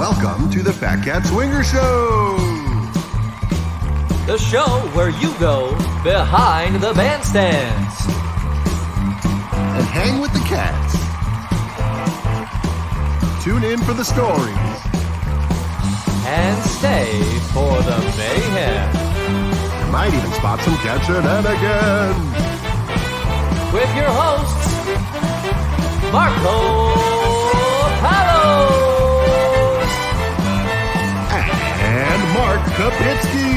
Welcome to the Fat Cat Swinger Show! The show where you go behind the bandstands and hang with the cats. Tune in for the stories. And stay for the mayhem. You might even spot some cat shenanigans. With your hosts, Marco Palos and Mark Kapitsky.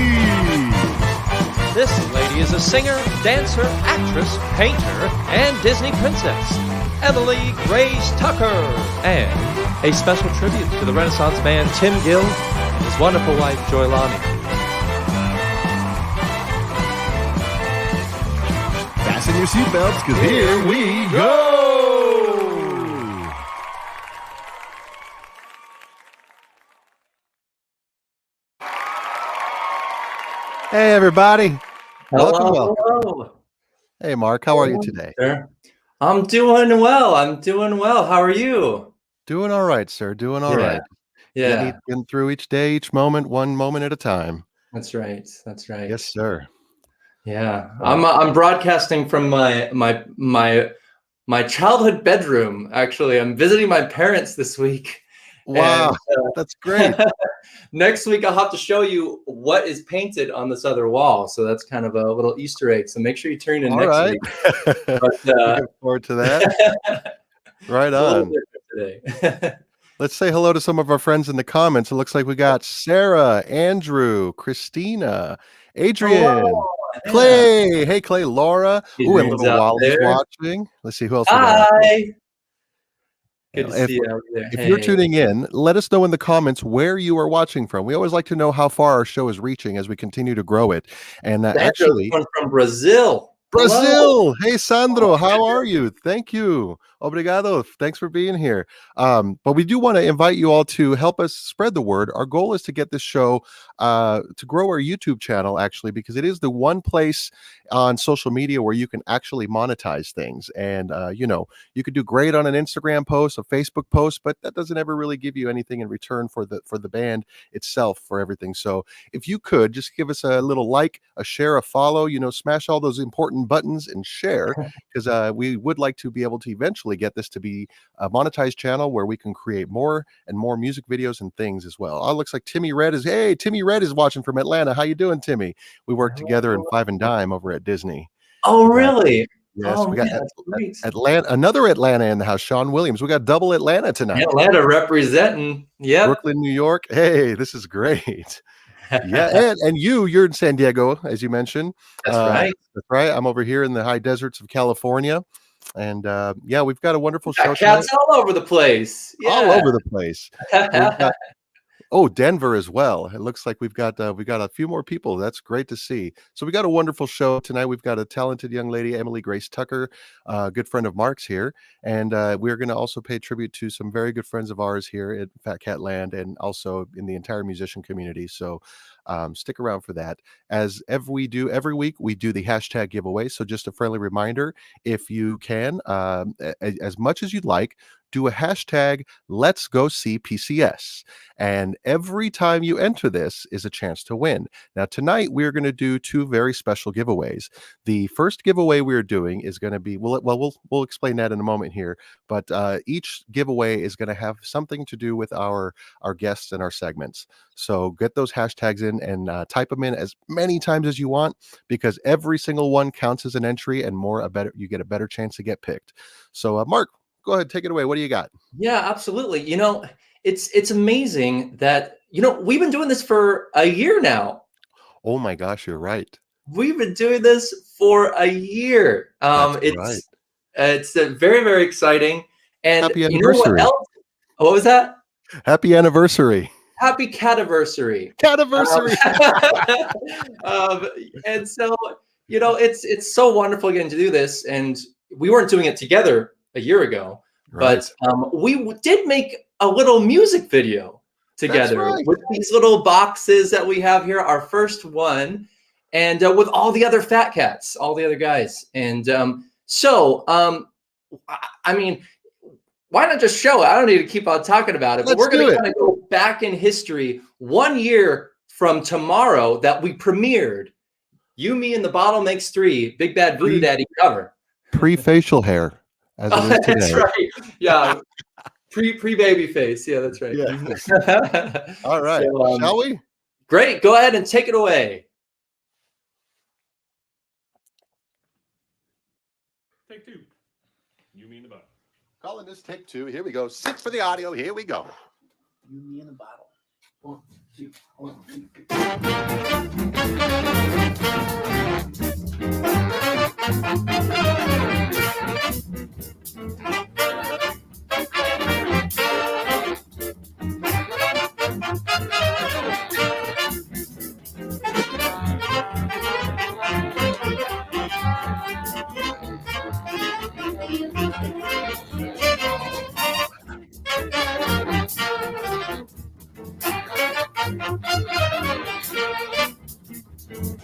This lady is a singer, dancer, actress, painter, and Disney princess, Emily Grace Tucker, and a special tribute to the Renaissance man Tim Gill and his wonderful wife Joylani. Fasten your seatbelts, because here we go! Hey, everybody. Welcome. Hey, Mark. How are you today? Sir. I'm doing well. How are you? Doing all right, sir. Doing all right. Yeah. Getting through each day, each moment, one moment at a time. That's right. Yes, sir. Yeah. I'm broadcasting from my childhood bedroom. Actually, I'm visiting my parents this week. Wow, and, that's great. Next week, I'll have to show you what is painted on this other wall. So that's kind of a little Easter egg. So make sure you tune in next week. But, looking forward to that. Right on. Today. Let's say hello to some of our friends in the comments. It looks like we got Sarah, Andrew, Christina, Adrian, Clay. Hey, Clay, Laura. Ooh, and little Wally's watching. Let's see who else. Hi. Good to see you out there. If you're tuning in, let us know in the comments where you are watching from. We always like to know how far our show is reaching as we continue to grow it. And actually, one from Brazil. Brazil. Hello. Hey, Sandro, how are you? Thank you. Obrigado. Thanks for being here. But we do want to invite you all to help us spread the word. Our goal is to get this show to grow our YouTube channel, actually, because it is the one place on social media where you can actually monetize things. And, you could do great on an Instagram post, a Facebook post, but that doesn't ever really give you anything in return for the band itself, for everything. So if you could just give us a little like, a share, a follow, smash all those important buttons and share, because we would like to be able to eventually get this to be a monetized channel where we can create more and more music videos and things as well. Looks like Timmy Red is watching from Atlanta. How you doing, Timmy? We worked together in Five and Dime over at Disney. Oh, really? Yes, we got Atlanta, another Atlanta in the house, Sean Williams. We got double Atlanta tonight. Atlanta representing. Yeah. Brooklyn, New York. Hey, this is great. Yeah, and you're in San Diego, as you mentioned. That's right. That's right. I'm over here in the high deserts of California. And we've got a wonderful show. Cats all over the place. Yeah. All over the place. Denver as well. It looks like we've got a few more people. That's great to see. So we got a wonderful show tonight. We've got a talented young lady, Emily Grace Tucker, a good friend of Mark's here, and we're going to also pay tribute to some very good friends of ours here at Fat Cat Land and also in the entire musician community. So stick around for that. As we do every week, we do the hashtag giveaway. So just a friendly reminder, if you can, as much as you'd like, do a hashtag Let's Go See PCS. And every time you enter this is a chance to win. Now, tonight we're going to do two very special giveaways. The first giveaway we're doing is going to be, we'll explain that in a moment here, but each giveaway is going to have something to do with our guests and our segments. So get those hashtags in and type them in as many times as you want, because every single one counts as an entry, and you get a better chance to get picked. So Mark, go ahead, take it away. What do you got? Yeah, absolutely. It's amazing that, we've been doing this for a year now. Oh my gosh, you're right. We've been doing this for a year. It's very, very exciting. And happy anniversary. What else? What was that? Happy anniversary. Happy cativersary. Cativersary. And so, it's so wonderful getting to do this. And we weren't doing it together a year ago, right. But we did make a little music video together with these little boxes that we have here, our first one, and with all the other Fat Cats, all the other guys. And why not just show it? I don't need to keep on talking about it, but we're going to kind of go back in history 1 year from tomorrow that we premiered You, Me, and the Bottle Makes Three, Big Bad Voodoo Daddy cover. Pre-facial hair, as it is today. That's right. Yeah. Pre-baby face. Yeah, that's right. Yes. All right. So, shall we? Great. Go ahead and take it away. Take two. You, Me, and the Bottle. Calling this take two. Here we go. Sit for the audio. Here we go. You, Me, and the Bottle. 1, 2, 1,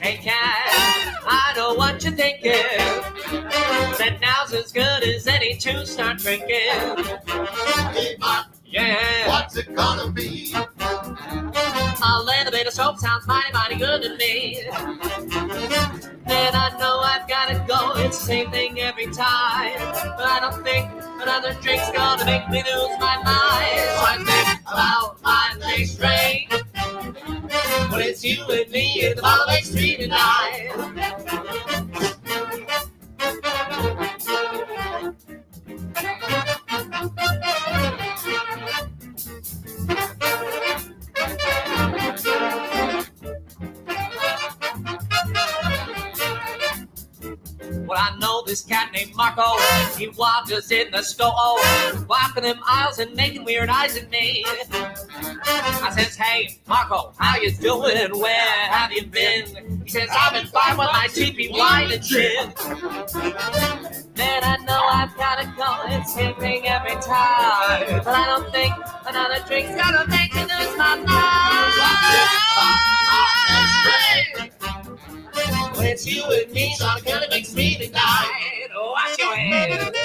Hey cat, I know what you're thinking. That now's as good as any to start drinking. Hey, Mark, Yeah, what's it gonna be? a little bit of soap sounds mighty, mighty good to me. Then I know I've gotta go. It's the same thing every time. But I don't think another drink's gonna make me lose my mind. So I think about my next drink. But it's you and me in the bottle makes three tonight. Well, I know this cat named Marco. He wanders in the store, walking them aisles and making weird eyes at me. I says, hey, Marco, how you doing? Where have you been? He says, I've been fine with my teepee wine and gin. Then I know I've gotta go. It's same thing every time. But I don't think another drink's gonna make me lose my mind. When it's you and me, so it kinda makes me tonight. Oh, wash your hands.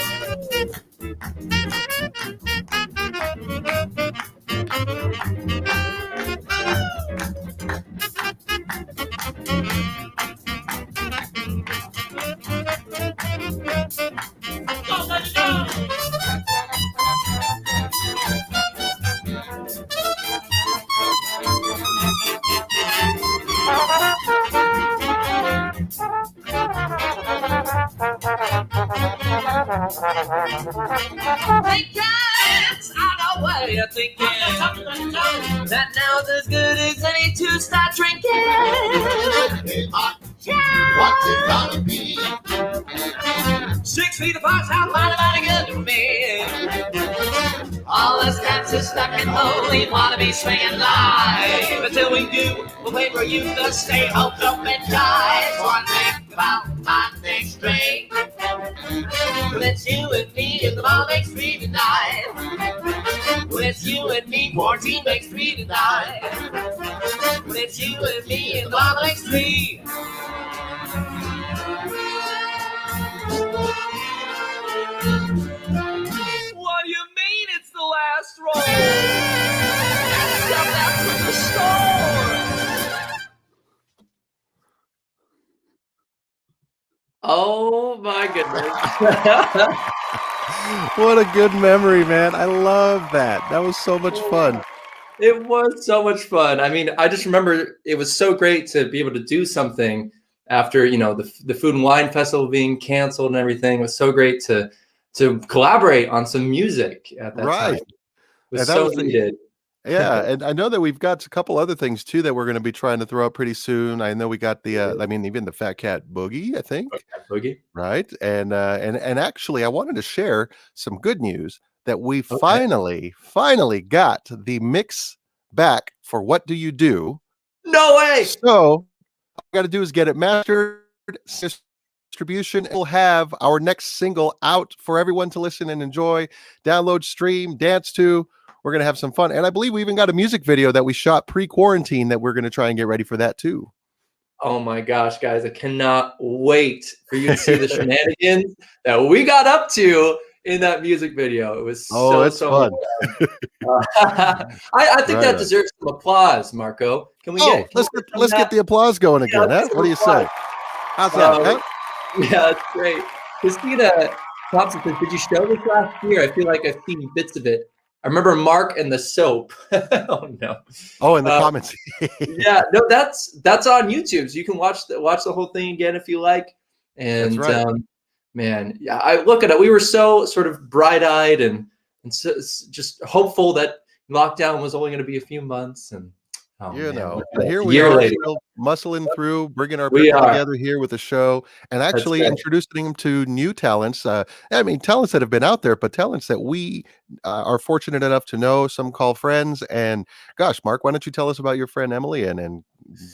Go, let it go. Hey cats, I know what you're thinking. That now's as good as any to start drinking. Hey, Mark, what's it gonna be? 6 feet apart sounds mighty, mighty good to me. All us cats are stuck in home, we wanna be swinging live. Until we do, we'll wait for you to stay hoped up and die. So I think about my next drink. Well, it's you and me, and the ball makes three tonight. Well, it's you and me, 14 makes three tonight. Well, it's you and me, and the ball makes three. What do you mean it's the last roll? Stuff that from the store. Oh my goodness. What a good memory, man. I love that. That was so much fun. It was so much fun. I mean, I just remember it was so great to be able to do something after, you know, the Food and Wine Festival being canceled and everything. It was so great to collaborate on some music at that time. It was so needed. Yeah, and I know that we've got a couple other things too that we're going to be trying to throw up pretty soon. I know we got the, I mean, even the Fat Cat Boogie, I think. Boogie. Right, and actually, I wanted to share some good news that we finally got the mix back for What Do You Do? No way! So all I got to do is get it mastered, distribution. We'll have our next single out for everyone to listen and enjoy, download, stream, dance to. We're going to have some fun. And I believe we even got a music video that we shot pre-quarantine that we're going to try and get ready for that too. Oh my gosh, guys, I cannot wait for you to see the shenanigans that we got up to in that music video. It was Oh, it's so fun. I think Right that on. deserves some applause, Marco. Can we Oh, get can let's get the applause going again, huh? What do you say? How's that, huh? Yeah, that's great. Christina Thompson says, "Did you show this last year? I feel like I've seen bits of it. I remember Mark and the soap." Oh no. Oh, in the Uh, comments. yeah, no, that's on YouTube, so you can watch the whole thing again if you like. That's And right. man, yeah, I look at it. We were so sort of bright-eyed and just hopeful that lockdown was only going to be a few months, and oh You man, know, look and at it. here A we year are later. still muscling through, bringing our We people are. together here with the show and That's actually right. introducing them to new talents. I mean, talents that have been out there, but talents that we are fortunate enough to know, some call friends. And gosh, Mark, why don't you tell us about your friend Emily and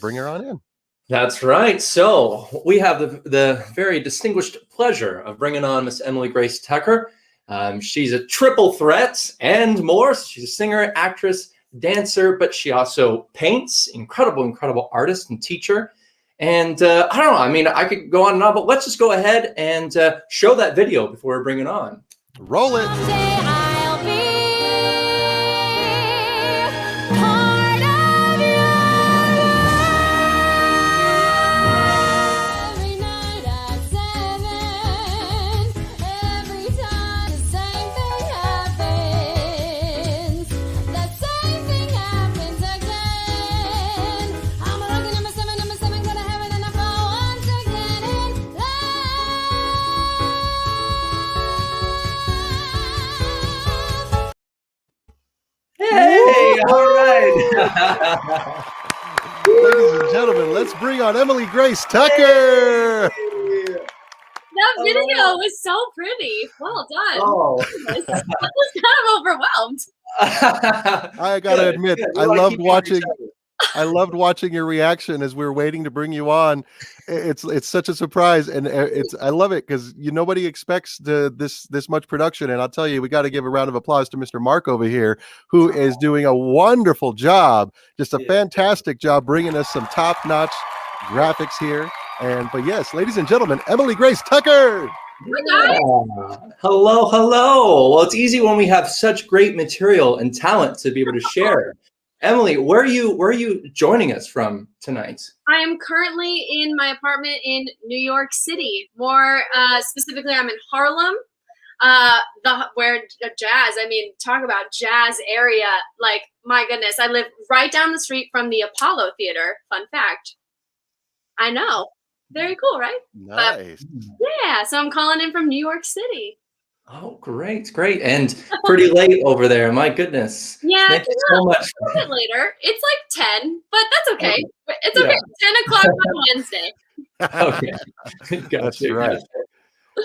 bring her on in? That's right. So we have the very distinguished pleasure of bringing on Miss Emily Grace Tucker. She's a triple threat and more. She's a singer, actress, dancer, but she also paints. Incredible artist and teacher. And I don't know. I mean, I could go on and on, but let's just go ahead and show that video before we bring it on. Roll it. Someday I'll be part of your life. Every night at 7, every time the same thing happens. That same thing happens again. I'm a lucky number 7, go to heaven and I fall once again in love. Hey, all right. Ladies and gentlemen, let's bring on Emily Grace Tucker. That video was so pretty. Well done. Oh. I was kind of overwhelmed. I gotta admit, Good. We I wanna loved keep on each watching. other. I loved watching your reaction as we were waiting to bring you on. It's such a surprise, and I love it because nobody expects this much production. And I'll tell you, we got to give a round of applause to Mr. Mark over here, who is doing a wonderful job, just a fantastic job bringing us some top-notch graphics here. But yes, ladies and gentlemen, Emily Grace Tucker. Yeah. Hello. Well, it's easy when we have such great material and talent to be able to share. Emily, where are you joining us from tonight? I am currently in my apartment in New York City. More specifically, I'm in Harlem, where jazz. I mean, talk about jazz area. Like, my goodness, I live right down the street from the Apollo Theater. Fun fact. I know. Very cool, right? Nice. Yeah, so I'm calling in from New York City. Oh, great. And pretty late over there. My goodness. Yeah, Thank you so much. a little bit later. It's like 10, but that's okay. It's okay. 10 o'clock on Wednesday. Okay. That's Gotcha. right.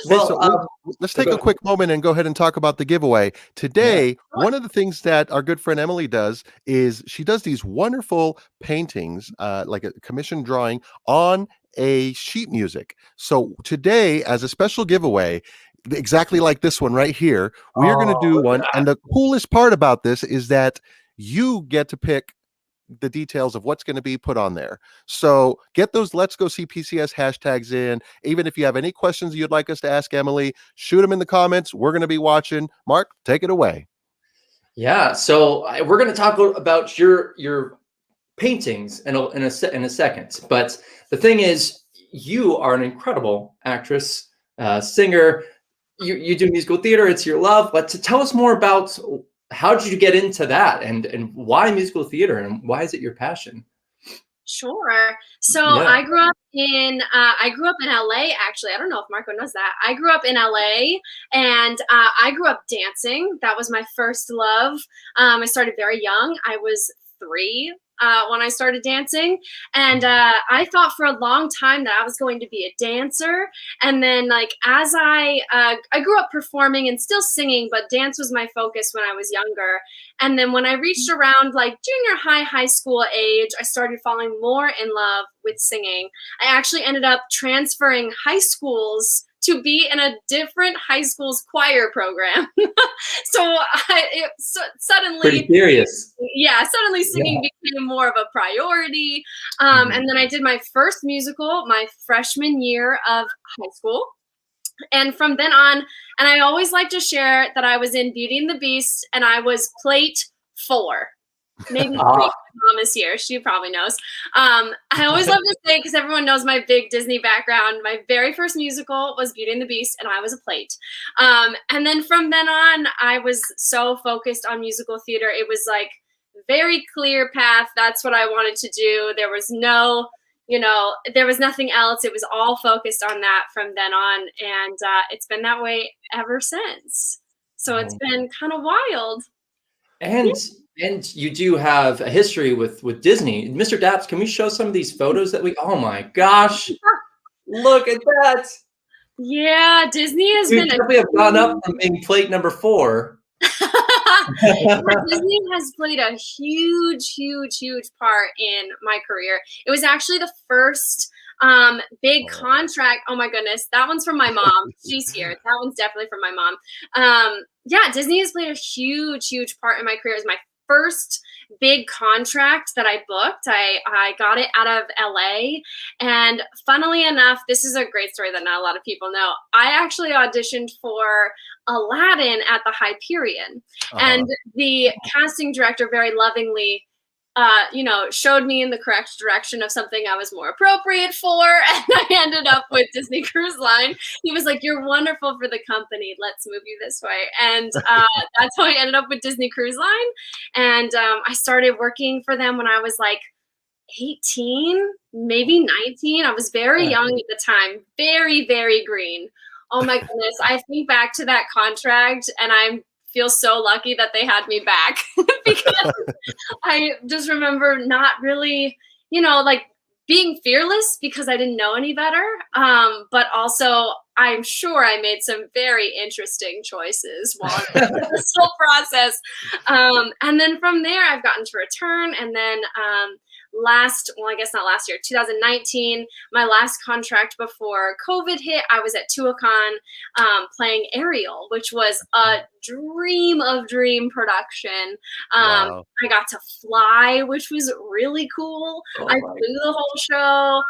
Well, so let's take a quick moment and go ahead and talk about the giveaway. Today, one of the things that our good friend Emily does is she does these wonderful paintings, like a commissioned drawing on a sheet music. So today, as a special giveaway, exactly like this one right here, we are going to do one. And the coolest part about this is that you get to pick the details of what's going to be put on there. So get those Let's Go See PCS hashtags in. Even if you have any questions you'd like us to ask Emily, shoot them in the comments. We're going to be watching. Mark, take it away. Yeah, so we're going to talk about your paintings in a second. But the thing is, you are an incredible actress, singer. You do musical theater. It's your love. But to tell us more about how did you get into that, and why musical theater, and why is it your passion? Sure. So Yeah. I grew up in LA. Actually, I don't know if Marco knows that. I grew up in LA, and I grew up dancing. That was my first love. I started very young. I was 3 when I started dancing, and I thought for a long time that I was going to be a dancer. And then, like, as I grew up performing and still singing, but dance was my focus when I was younger. And then when I reached around like junior high school age, I started falling more in love with singing. I actually ended up transferring high schools to be in a different high school's choir program. Suddenly, Pretty serious. yeah, suddenly singing became more of a priority. And then I did my first musical my freshman year of high school. And from then on, and I always like to share that I was in Beauty and the Beast, and I was plate 4. Maybe 3. Mom is here. She probably knows. I always love to say, because everyone knows my big Disney background, my very first musical was Beauty and the Beast, and I was a plate. And then from then on, I was so focused on musical theater. It was like very clear path. That's what I wanted to do. There was no, there was nothing else. It was all focused on that from then on. And it's been that way ever since. So it's been kind of wild. And you do have a history with Disney. Mr. Daps, can we show some of these photos that oh my gosh, look at that. Yeah, Disney has been. We have gone up from being plate number 4. Disney has played a huge, huge, huge part in my career. It was actually the first big contract. Oh my goodness, that one's from my mom. She's here. That one's definitely from my mom. Yeah, Disney has played a huge, huge part in my career. It was my first big contract that I booked. I got it out of LA. And funnily enough, this is a great story that not a lot of people know. I actually auditioned for Aladdin at the Hyperion. And the casting director very lovingly showed me in the correct direction of something I was more appropriate for. And I ended up with Disney Cruise Line. He was like, "You're wonderful for the company. Let's move you this way." And that's how I ended up with Disney Cruise Line. And I started working for them when I was like 18, maybe 19. I was very young at the time, very, very green. Oh my goodness. I think back to that contract and I feel so lucky that they had me back because I just remember not really, like being fearless because I didn't know any better. But also I'm sure I made some very interesting choices while in this whole process. And then from there I've gotten to return, and then I guess not last year, 2019, my last contract before COVID hit, I was at Tuacahn playing Ariel, which was a dream of dream production. Wow. I got to fly, which was really cool. I flew the whole show.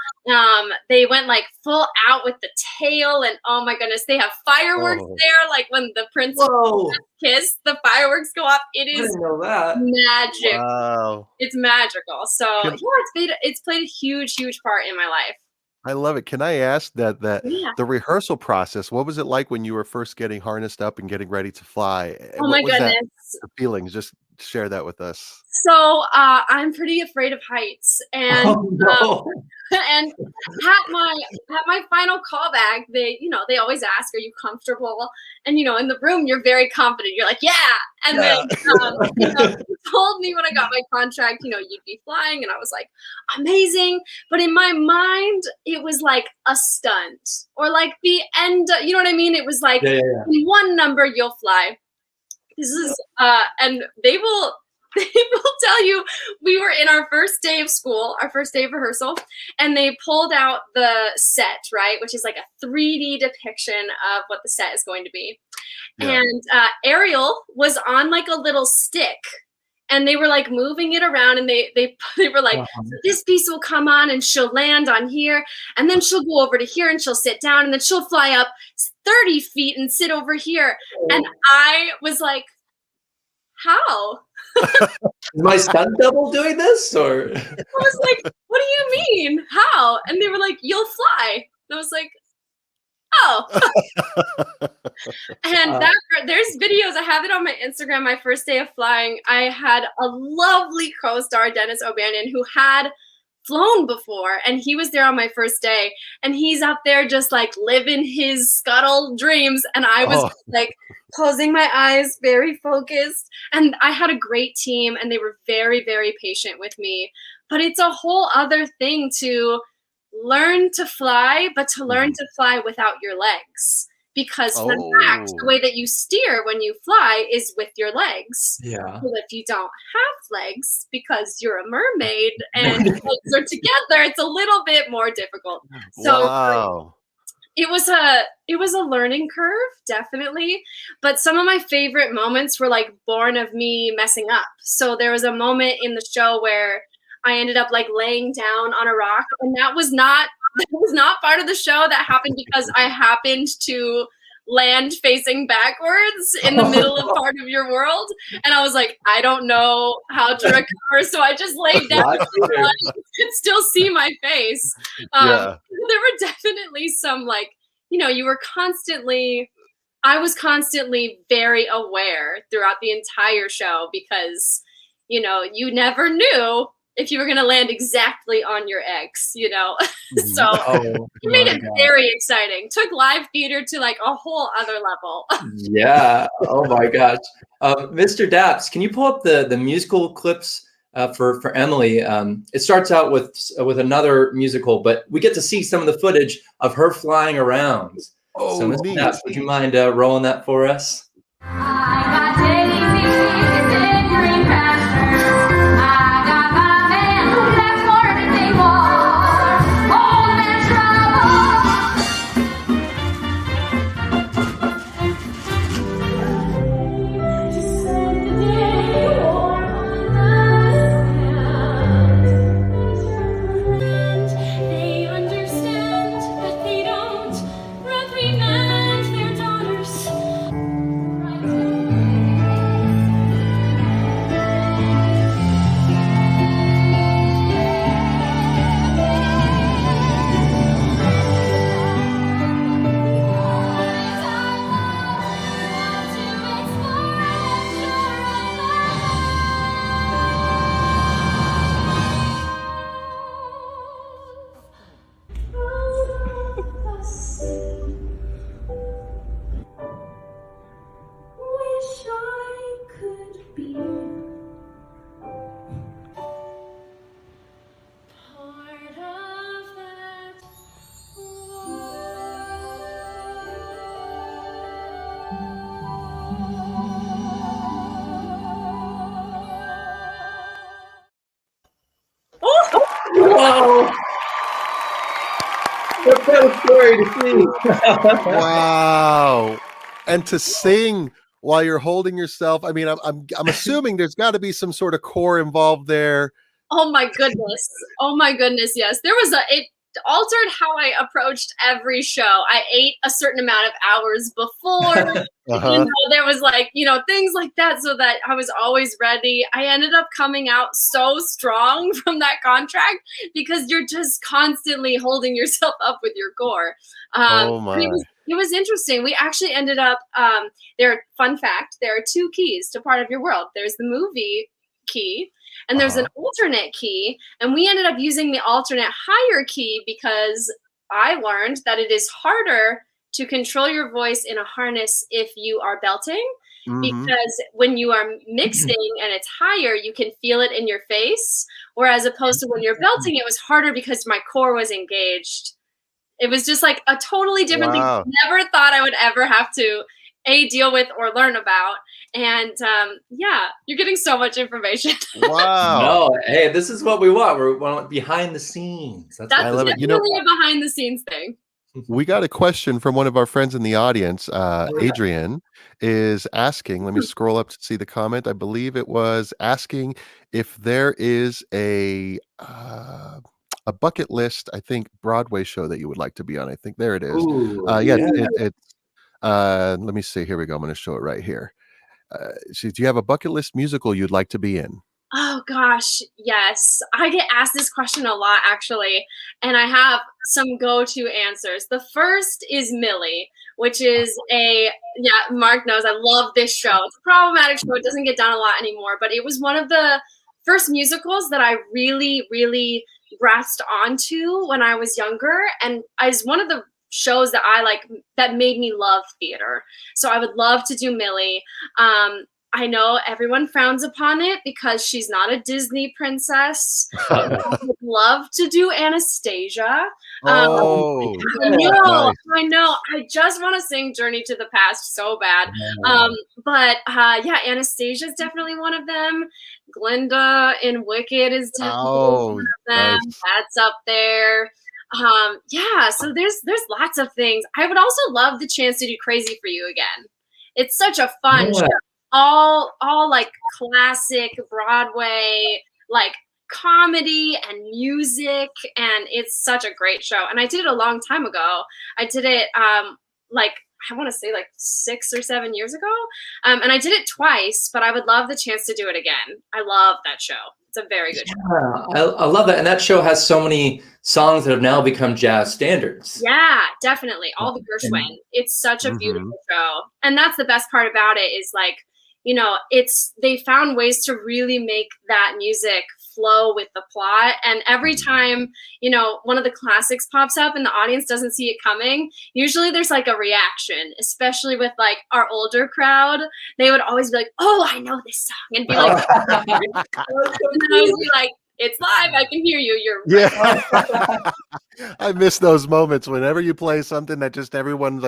They went like full out with the tail, and oh my goodness, they have fireworks there. Like when the princess kiss, the fireworks go off. It is magic. Wow. It's magical. So it's played a huge, huge part in my life. I love it. Can I ask that Yeah. the rehearsal process, what was it like when you were first getting harnessed up and getting ready to fly? Oh my goodness. The feelings? Just share that with us. So I'm pretty afraid of heights, and and at my final callback, they always ask, "Are you comfortable?" And in the room, you're very confident. You're like, "Yeah." And then they told me when I got my contract, you'd be flying, and I was like, "Amazing!" But in my mind, it was like a stunt or like the end. You know what I mean? It was like in one number you'll fly. This is and they will tell you, we were in our first day of school, our first day of rehearsal, and they pulled out the set, right, which is like a 3D depiction of what the set is going to be. Yeah. And Ariel was on like a little stick, and they were like moving it around, and they were like, this piece will come on and she'll land on here, and then she'll go over to here and she'll sit down, and then she'll fly up 30 feet and sit over here. And I was like, how? Is my stunt double doing this? Or I was like, what do you mean? How? And they were like, you'll fly. And I was like, oh. And there's videos. I have it on my Instagram, my first day of flying. I had a lovely co-star, Dennis O'Bannon, who had flown before, and he was there on my first day, and he's up there just like living his scuttle dreams, and I was like closing my eyes, very focused. And I had a great team, and they were very, very patient with me. But it's a whole other thing to learn to fly, but to learn to fly without your legs. Because fun fact, the way that you steer when you fly is with your legs. Yeah. So if you don't have legs, because you're a mermaid and your legs are together, it's a little bit more difficult. So it was a learning curve, definitely. But some of my favorite moments were like born of me messing up. So there was a moment in the show where I ended up like laying down on a rock, and that was not that was not part of the show. That happened because I happened to land facing backwards in the middle of part of your world, and I was like, I don't know how to recover, so I just laid down so you could still see my face. There were definitely some, like, you know, I was constantly very aware throughout the entire show because, you know, you never knew if you were going to land exactly on your ex, you know. So it made it very exciting. Took live theater to like a whole other level. Yeah. Oh my gosh. Mr. Daps, can you pull up the musical clips for Emily? It starts out with another musical, but we get to see some of the footage of her flying around. Oh, so Mr. Daps, would you mind rolling that for us? I got daisies in green pastures. I got my man that's more than they want. Home and trouble. Just send the day warm on my hand. They understand, but they don't reprimand their daughters. Wish I could be part of that Whoa! What kind of story to see? Wow. And to sing while you're holding yourself. I mean, I'm assuming there's got to be some sort of core involved there. Oh my goodness. Oh my goodness. Yes. It altered how I approached every show. I ate a certain amount of hours before. You know, there was like, you know, things like that so that I was always ready. I ended up coming out so strong from that contract because you're just constantly holding yourself up with your core. Oh my. It was interesting. We actually ended up, fun fact, there are two keys to Part of Your World. There's the movie key and there's an alternate key. And we ended up using the alternate higher key because I learned that it is harder to control your voice in a harness if you are belting. Because when you are mixing and it's higher, you can feel it in your face. Whereas opposed to when you're belting, it was harder because my core was engaged. It was just like a totally different thing. Never thought I would ever have to deal with or learn about. And yeah, you're getting so much information. Wow. No, hey, this is what we want. We want behind the scenes. That's definitely a behind the scenes thing. We got a question from one of our friends in the audience. Adrian is asking, let me scroll up to see the comment. I believe it was asking if there is a bucket list, I think, Broadway show that you would like to be on. I think there it is. Let me see. Here we go. I'm going to show it right here. Do you have a bucket list musical you'd like to be in? Oh gosh, yes. I get asked this question a lot actually, and I have some go-to answers. The first is Millie, which is Mark knows I love this show. It's a problematic show. It doesn't get done a lot anymore, but it was one of the first musicals that I really, really grasped onto when I was younger, and is one of the shows that I like that made me love theater. So I would love to do Millie. I know everyone frowns upon it because she's not a Disney princess. I would love to do Anastasia. I know. I just want to sing Journey to the Past so bad. But Anastasia is definitely one of them. Glinda in Wicked is definitely one of them. Nice. That's up there. So there's lots of things. I would also love the chance to do Crazy for You again. It's such a fun show. All like classic Broadway, like comedy and music, and it's such a great show. And I did it a long time ago. I did it like I want to say like 6 or 7 years ago, and I did it twice. But I would love the chance to do it again. I love that show. It's a very good show. I love that, and that show has so many songs that have now become jazz standards. Yeah, definitely. All the Gershwin. It's such a beautiful show, and that's the best part about it is like, you know, they found ways to really make that music flow with the plot. And every time, you know, one of the classics pops up and the audience doesn't see it coming, usually there's like a reaction, especially with like our older crowd. They would always be like, "Oh, I know this song," and be like, and then I would be like, "It's live. I can hear you. You're right." I miss those moments whenever you play something that just everyone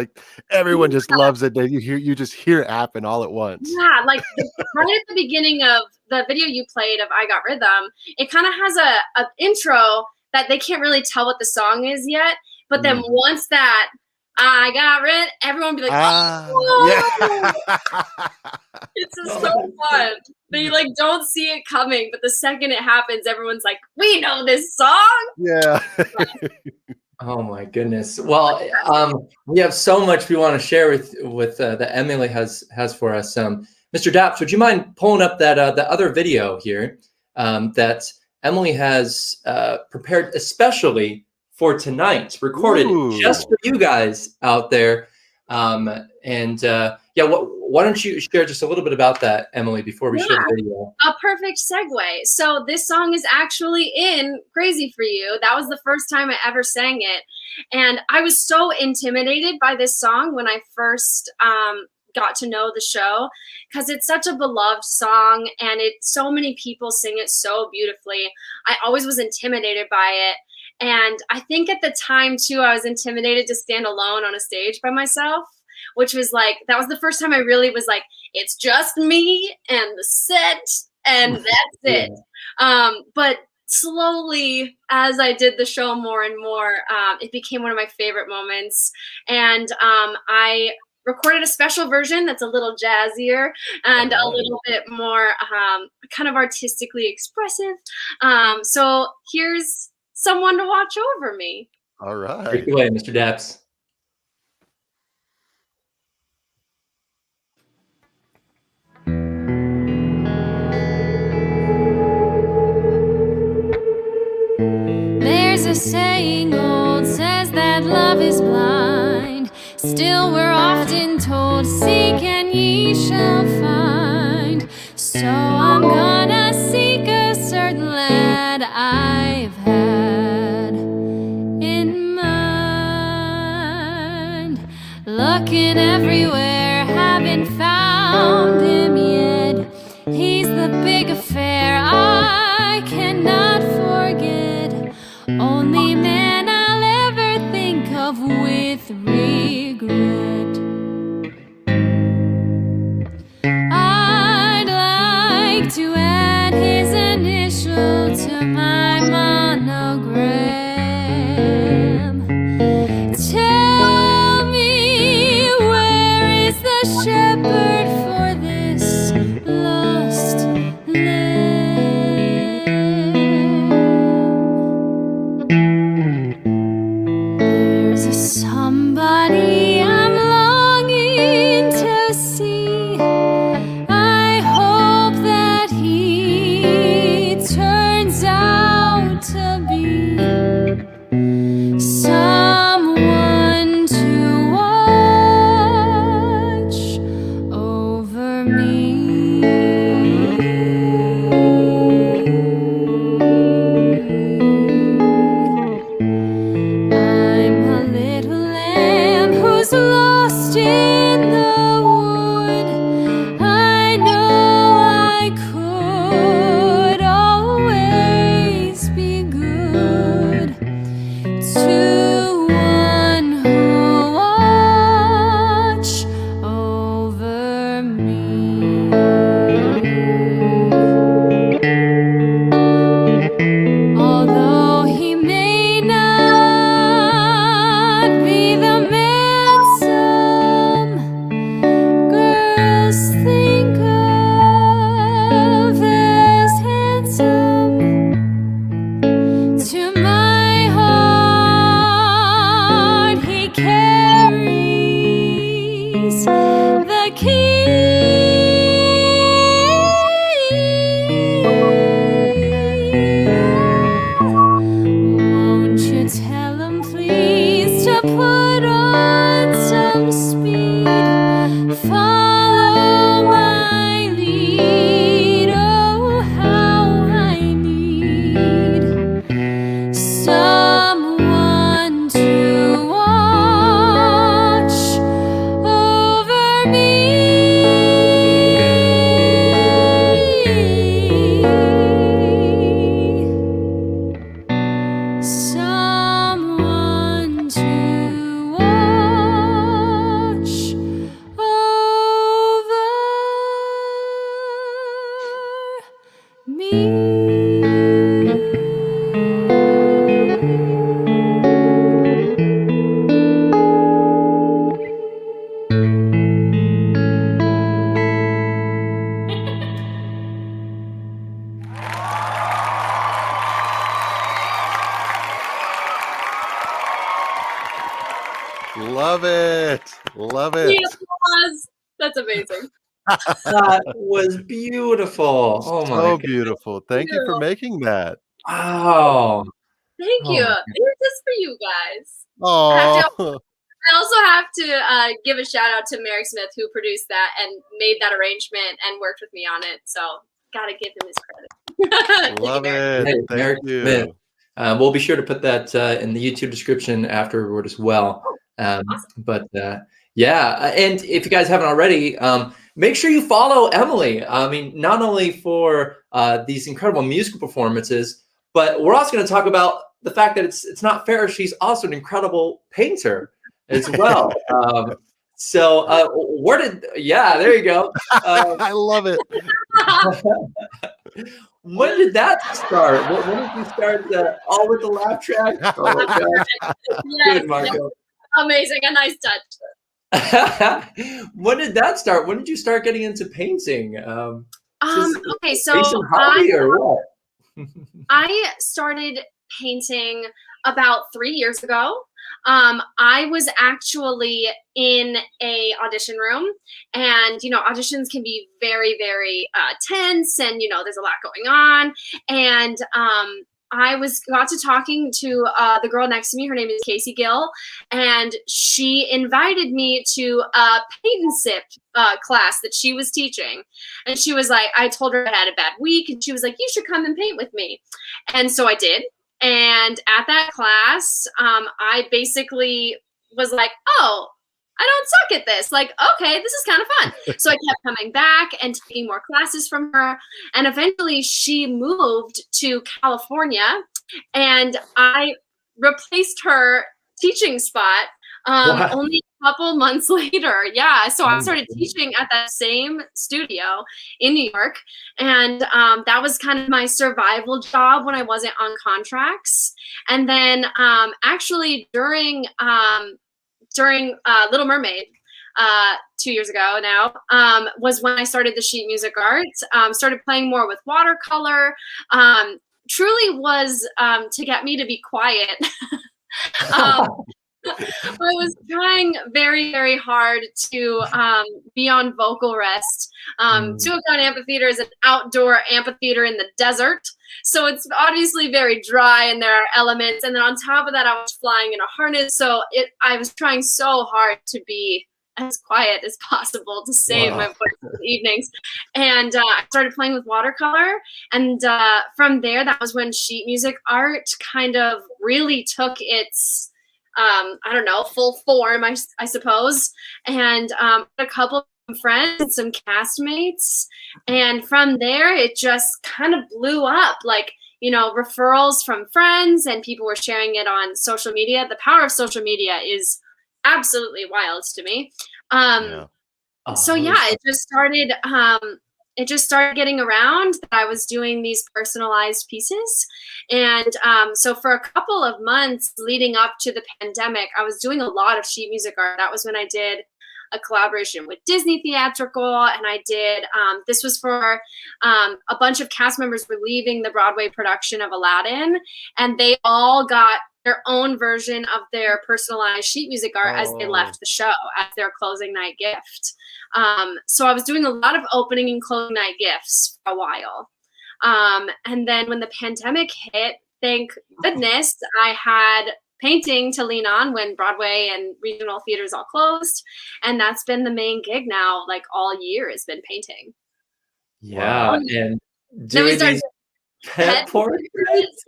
just loves it. That you just hear it happen all at once. Yeah, like right at the beginning of the video you played of I Got Rhythm, it kind of has a intro that they can't really tell what the song is yet. But then once that I got rhythm, everyone will be like, "Oh, yeah." it's just so fun." They like don't see it coming, but the second it happens, everyone's like, "We know this song." Yeah. Oh my goodness. Well, we have so much we want to share with that Emily has for us. Mr. Daps, would you mind pulling up that the other video here that Emily has prepared especially for tonight, recorded just for you guys out there. Why don't you share just a little bit about that, Emily, before we share the video? A perfect segue. So this song is actually in Crazy for You. That was the first time I ever sang it. And I was so intimidated by this song when I first got to know the show, because it's such a beloved song and so many people sing it so beautifully. I always was intimidated by it. And I think at the time too, I was intimidated to stand alone on a stage by myself, which was like, that was the first time I really was like, it's just me and the set and that's it. But slowly, as I did the show more and more, it became one of my favorite moments. And I recorded a special version that's a little jazzier and a little bit more kind of artistically expressive. So here's someone to watch over me. All right. Take it away, Mr. Daps. There's a saying old says that love is blind. Still we're often told, seek and ye shall find. So I'm gonna seek a certain lad I've had in mind. Looking everywhere, haven't found him yet. He's the big affair I cannot forget. Only man I'll ever think of with regret. I'd like to add his initial to my monogram. Tell me, where is the shepherd for this lost lamb? There's a somebody I'm longing to see. I hope that he turns out Love it. Love it. That's amazing. That was beautiful. Oh my So god. beautiful. Thank you for making that. Wow. Thank Oh you. my It was just for you guys. Oh, I also have to give a shout out to Merrick Smith, who produced that and made that arrangement and worked with me on it. So gotta give him his credit. love Merrick. it. Hey, Thank Merrick you. Smith. We'll be sure to put that in the YouTube description afterward as well. But yeah, and if you guys haven't already, make sure you follow Emily. I mean, not only for these incredible musical performances, but we're also going to talk about the fact that it's not fair. She's also an incredible painter as well. There you go. I love it. When did that start? When did you start all with the laugh track? Oh my gosh. Yes, Good, Marco. amazing. A nice touch. When did that start? When did you start getting into painting? Okay, so Recent hobby or what? I started painting about 3 years ago. I was actually in a audition room, and auditions can be very, very tense, and there's a lot going on. And I got to talking to the girl next to me. Her name is Tim Gill, and she invited me to a paint and sip class that she was teaching. And she was like, I told her I had a bad week, and she was like, you should come and paint with me. And so I did. And at that class, I basically was like, oh, I don't suck at this. Like, okay, this is kind of fun. So I kept coming back and taking more classes from her. And eventually she moved to California, and I replaced her teaching spot only a couple months later. Yeah. So I started teaching at that same studio in New York. And that was kind of my survival job when I wasn't on contracts. And then actually during Little Mermaid, 2 years ago now, was when I started the sheet music art, started playing more with watercolor, truly was to get me to be quiet. I was trying very, very hard to be on vocal rest. Tuacahn Amphitheater is an outdoor amphitheater in the desert, so it's obviously very dry and there are elements. And then on top of that, I was flying in a harness, so I was trying so hard to be as quiet as possible to save my voice in the evenings. And I started playing with watercolor, and from there, that was when sheet music art kind of really took its full form, I suppose. And a couple of friends, some castmates, and from there it just kind of blew up. Like, referrals from friends, and people were sharing it on social media. The power of social media is absolutely wild to me. So yeah, it just started getting around that I was doing these personalized pieces. And so for a couple of months leading up to the pandemic, I was doing a lot of sheet music art. That was when I did a collaboration with Disney Theatrical, and I did, this was for a bunch of cast members were leaving the Broadway production of Aladdin, and they all got their own version of their personalized sheet music art as they left the show as their closing night gift. So I was doing a lot of opening and closing night gifts for a while. And then when the pandemic hit, thank goodness, I had painting to lean on when Broadway and regional theaters all closed. And that's been the main gig now, like all year has been painting. Yeah. And doing these pet portraits.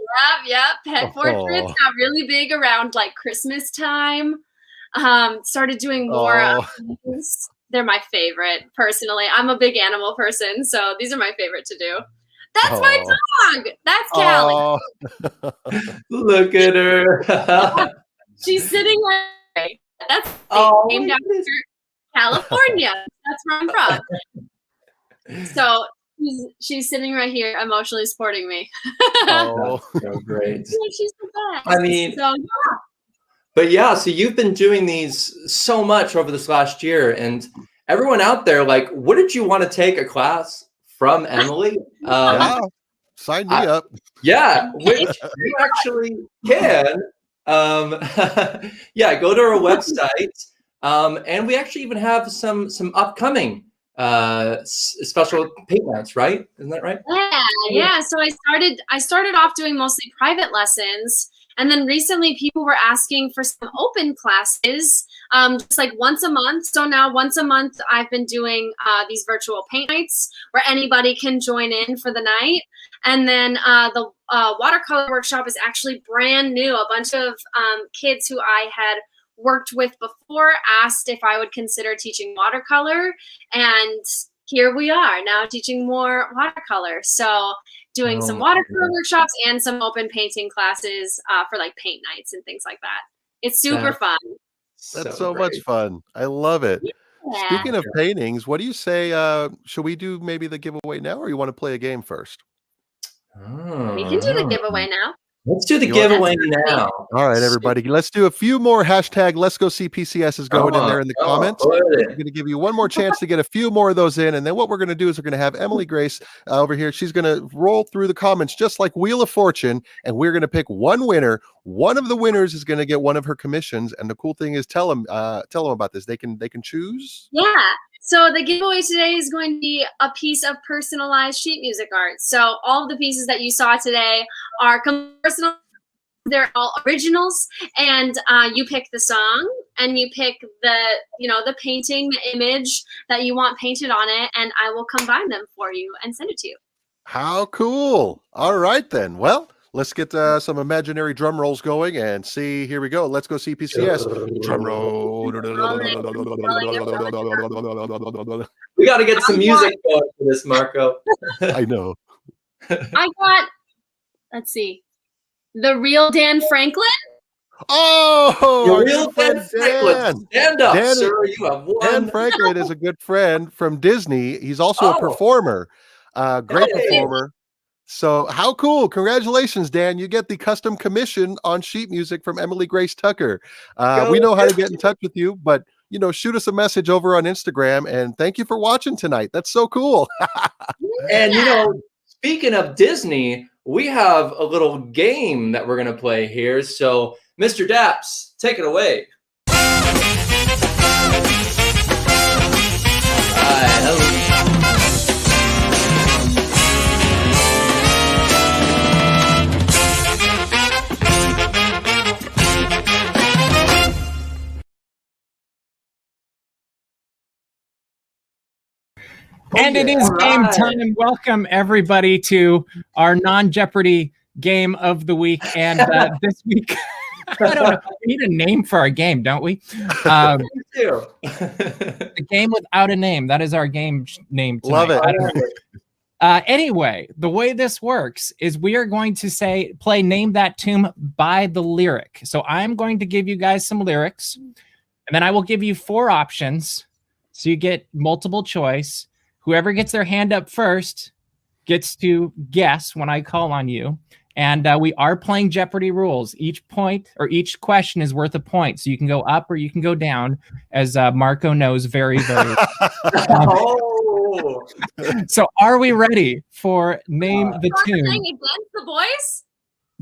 Yeah, pet portraits got really big around like Christmas time. Started doing more of these. They're my favorite, personally. I'm a big animal person, so these are my favorite to do. That's my dog. That's Callie. Look at her. She's sitting right. That's named after California. That's where I'm from. So she's sitting right here, emotionally supporting me. Oh, That's so great. She's the best. I mean, so, but yeah, so you've been doing these so much over this last year, and everyone out there, like, what did you want to take a class from Emily? yeah. Sign me up. Yeah, which you actually can. Yeah, go to our website, and we actually even have some upcoming special paint nights, right? Isn't that right? yeah. So I started off doing mostly private lessons, and then recently people were asking for some open classes, just like once a month. So now once a month I've been doing these virtual paint nights where anybody can join in for the night. And then the watercolor workshop is actually brand new. A bunch of kids who I had worked with before asked if I would consider teaching watercolor, and here we are now teaching more watercolor. So doing some watercolor workshops and some open painting classes for like paint nights and things like that. It's super fun. That's so much fun. I love it. Yeah. Speaking of paintings, what do you say? Should we do maybe the giveaway now, or you want to play a game first? We can do the giveaway now. Let's do the giveaway now. All right, everybody. Let's do a few more hashtag Let's Go See PCSs going in there in the comments. We're going to give you one more chance to get a few more of those in. And then what we're going to do is we're going to have Emily Grace over here. She's going to roll through the comments just like Wheel of Fortune. And we're going to pick one winner. One of the winners is going to get one of her commissions. And the cool thing is tell them about this. They can choose. Yeah. So the giveaway today is going to be a piece of personalized sheet music art. So all of the pieces that you saw today are personal. They're all originals, and you pick the song and you pick the painting, the image that you want painted on it, and I will combine them for you and send it to you. How cool. All right, then. Well, let's get some imaginary drum rolls going and see. Here we go. Let's go see PCS. Drum roll. We got to get some music going for this, Marco. I know. I got, let's see, the real Dan Franklin. Oh, the real Dan Franklin. Stand up, sir. You have won. Dan Franklin is a good friend from Disney. He's also a performer. Great performer. So how cool. Congratulations, Dan. You get the custom commission on sheet music from Emily Grace Tucker. We know how to get in touch with you, but shoot us a message over on Instagram, and thank you for watching tonight. That's so cool. And speaking of Disney, we have a little game that we're going to play here. So Mr. Daps, take it away. All right, hello. And it is game time. Welcome, everybody, to our non-Jeopardy game of the week. And this week, I don't know. We need a name for our game, don't we? The game without a name. That is our game name tonight. Love it. Anyway, the way this works is we are going to play Name That Tune by the lyric. So I'm going to give you guys some lyrics, and then I will give you 4 options. So you get multiple choice. Whoever gets their hand up first gets to guess when I call on you. And we are playing Jeopardy rules. Each point or each question is worth a point. So you can go up or you can go down, as Marco knows very, very well. So are we ready for Name the Tune? Playing against the boys?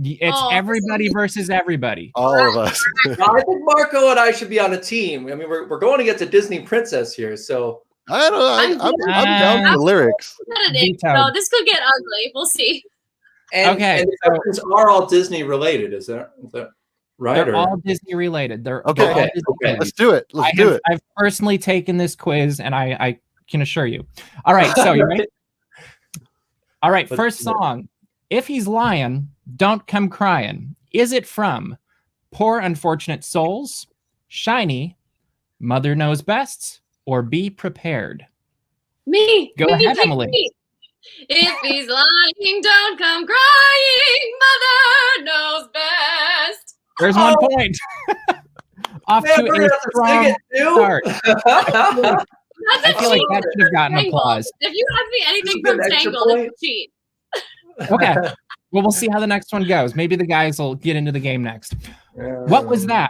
It's everybody versus everybody. All of us. I think Marco and I should be on a team. I mean, we're going to get to Disney Princess here, so... I don't know. I'm down for the lyrics. So this could get ugly. We'll see. And the questions are all Disney related. Is that right? They're all Disney related. They're okay. All Disney related. Let's do it. Let's do it. I've personally taken this quiz, and I can assure you. All right. So you ready? All right. First song. If He's Lying, Don't Come Crying. Is it from Poor Unfortunate Souls, Shiny, Mother Knows Best, or Be Prepared? Me. Go ahead, Emily. Me. If he's lying, don't come crying. Mother knows best. There's 1 point. Off to a strong start. That's I feel like that should have gotten Tangled. applause. If you ask me anything That's from an extra Tangled, point. it's a cheat. Okay. Well, we'll see how the next one goes. Maybe the guys will get into the game next. What was that?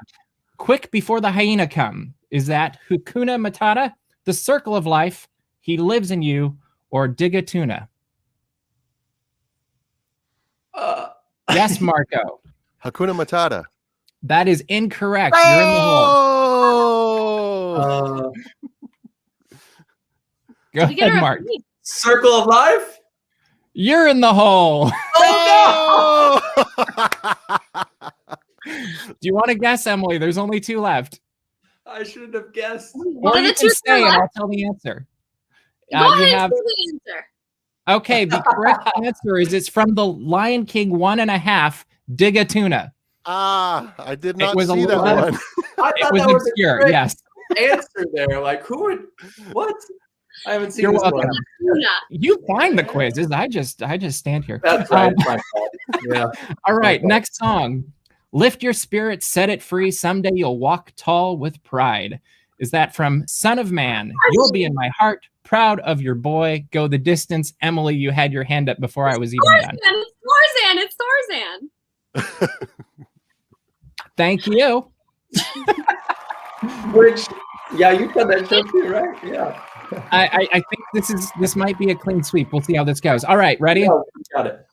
Quick before the hyena come. Is that Hakuna Matata, the circle of life, he lives in you, or Digatuna? Yes, Marco. Hakuna Matata. That is incorrect. You're in the hole. Oh! Go Did we get ahead, her a Mark. point? Circle of Life? You're in the hole. Oh! Do you want to guess, Emily? There's only 2 left. I shouldn't have guessed. What Or are you the can two stay and left? I'll tell the answer. Go You ahead have and say the answer. okay. The correct answer is it's from the Lion King 1.5, Digatuna. I did not was a see that little- one. I It thought was that was obscure. a Yes, answer there. Like, who would, what? I haven't seen You're this welcome. one. Tuna. you find the quizzes. I just stand here. That's right. It's my fault. Yeah. All right, Okay. next song. Lift your spirit, set it free. Someday you'll walk tall with pride. Is that from Son of Man? You'll be in my heart. Proud of your boy. Go the distance. Emily, you had your hand up before I was even done. Tarzan. It's Tarzan. Thank you. Which, yeah, you said that show too, right? Yeah. I think this might be a clean sweep. We'll see how this goes. All right, ready? Yeah, got it.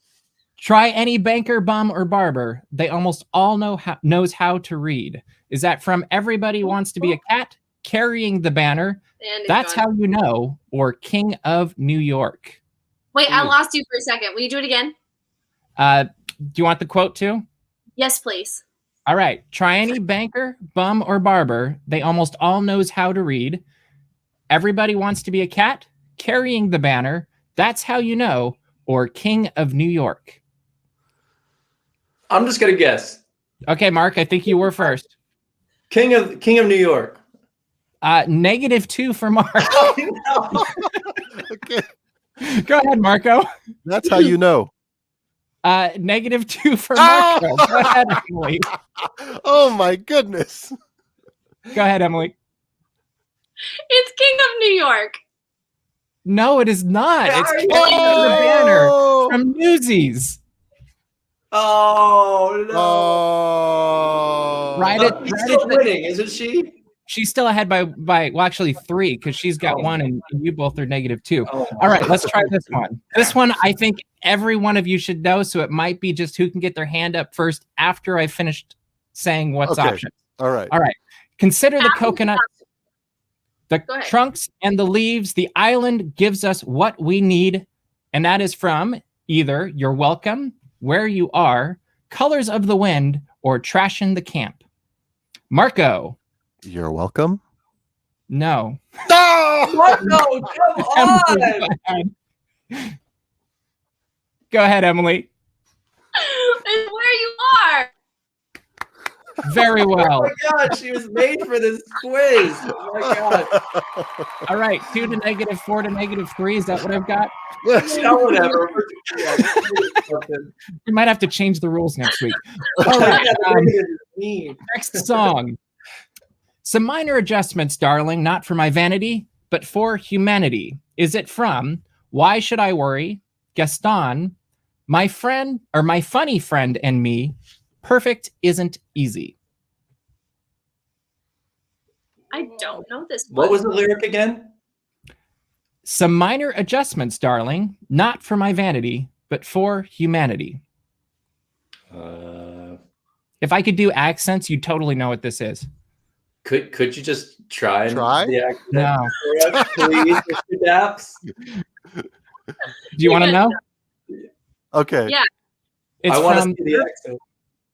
Try any banker, bum, or barber. They almost all knows how to read. Is that from Everybody Wants to Be a Cat? Carrying the Banner. And it's That's gone. How You Know, or King of New York. Wait, I lost you for a second. Will you do it again? Do you want the quote too? Yes, please. All right. Try any banker, bum, or barber. They almost all knows how to read. Everybody Wants to Be a Cat. Carrying the Banner. That's How You Know, or King of New York. I'm just gonna guess. Okay, Mark, I think you were first. King of New York. -2 for Mark. Okay. Go ahead, Marco. That's how you know. -2 for Marco. Go ahead, Emily. Oh my goodness. Go ahead, Emily. It's King of New York. No, it is not. It's Are you Carrying the Banner Oh! from Newsies. Oh no! Oh. Right at- She's right still at the- winning, isn't she? She's still ahead by well, actually 3 because she's got 1 and you both are -2. Oh. All right, let's try this one. This one I think every one of you should know, so it might be just who can get their hand up first after I finished saying what's Okay. option. All right. All right. Consider the After coconut, the Go ahead. trunks, and the leaves. The island gives us what we need, and that is from either You're Welcome, Where You Are, Colors of the Wind, or Trash in the Camp. Marco. You're welcome. No. No! Marco, come on! Go ahead, Emily. It's Where You Are. Very Oh well. my god, she was made for this quiz. Oh my god. All right, 2 to -4 to -3. Is that what I've got? Yeah, whatever. Yeah, We might have to change the rules next week. All right. Next song. Some minor adjustments, darling, not for my vanity, but for humanity. Is it from Why Should I Worry, Gaston, My Friend, or My Funny Friend and Me, Perfect Isn't Easy? I don't know this one. What was the lyric again? Some minor adjustments, darling, not for my vanity, but for humanity. If I could do accents, you'd totally know what this is. Could you just try? Try? The accent No. for us, please, Mr. Daps? Do you want to know? Okay. Yeah. It's I want to from see the accent.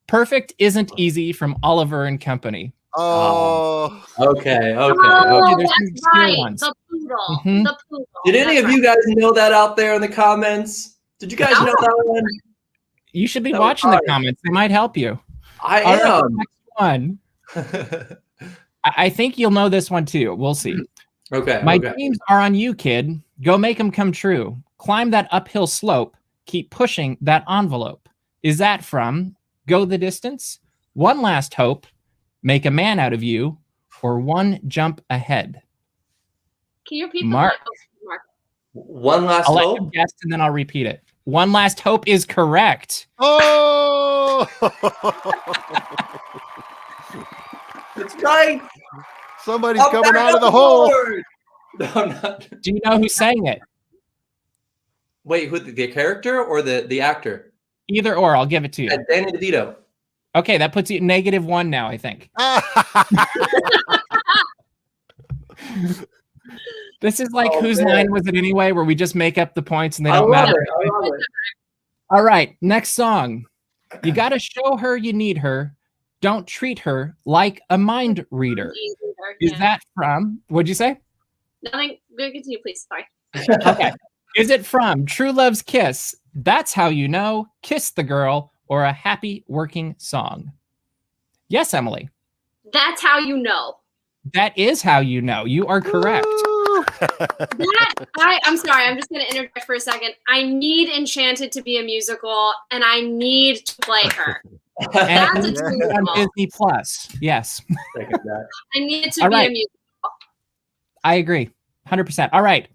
Perfect Isn't Easy from Oliver and Company. Oh. Okay. Oh, Okay, there's some that's obscure right. ones. The poodle. Mhm. The poodle. Did any That's of you guys know that out there in the comments? Did you guys know that one? You should be That was watching the hard. comments. They might help you. I All right, am. next one. I think you'll know this one too. We'll see. Okay. My okay. dreams are on you, kid. Go make them come true. Climb that uphill slope. Keep pushing that envelope. Is that from Go the Distance, One Last Hope, Make a Man Out of You, or One Jump Ahead? Can you repeat Mark. the line? Oh, Mark. One last I'll let hope. you guess and then I'll repeat it. One last hope is correct. Oh, That's right. somebody's I'm coming back out of the on hole. board. No, I'm not. Do you know who sang it? Wait, who the character or the actor? Either or, I'll give it to you. Danny DeVito. Okay, that puts you at -1 now, I think. This is like whose line was it anyway, where we just make up the points and they don't matter. I love it. All right, next song. You got to show her you need her. Don't treat her like a mind reader. Is that from, what'd you say? Nothing. Continue, please. Sorry. Okay. Is it from True Love's Kiss? That's How You Know, Kiss the Girl, or A Happy Working Song? Yes, Emily. That's How You Know. That is How You Know. You are correct. I'm sorry. I'm just going to interject for a second. I need Enchanted to be a musical, and I need to play her. That's a on Disney Plus. Yes. I need it to be a musical. I agree. 100%. All right.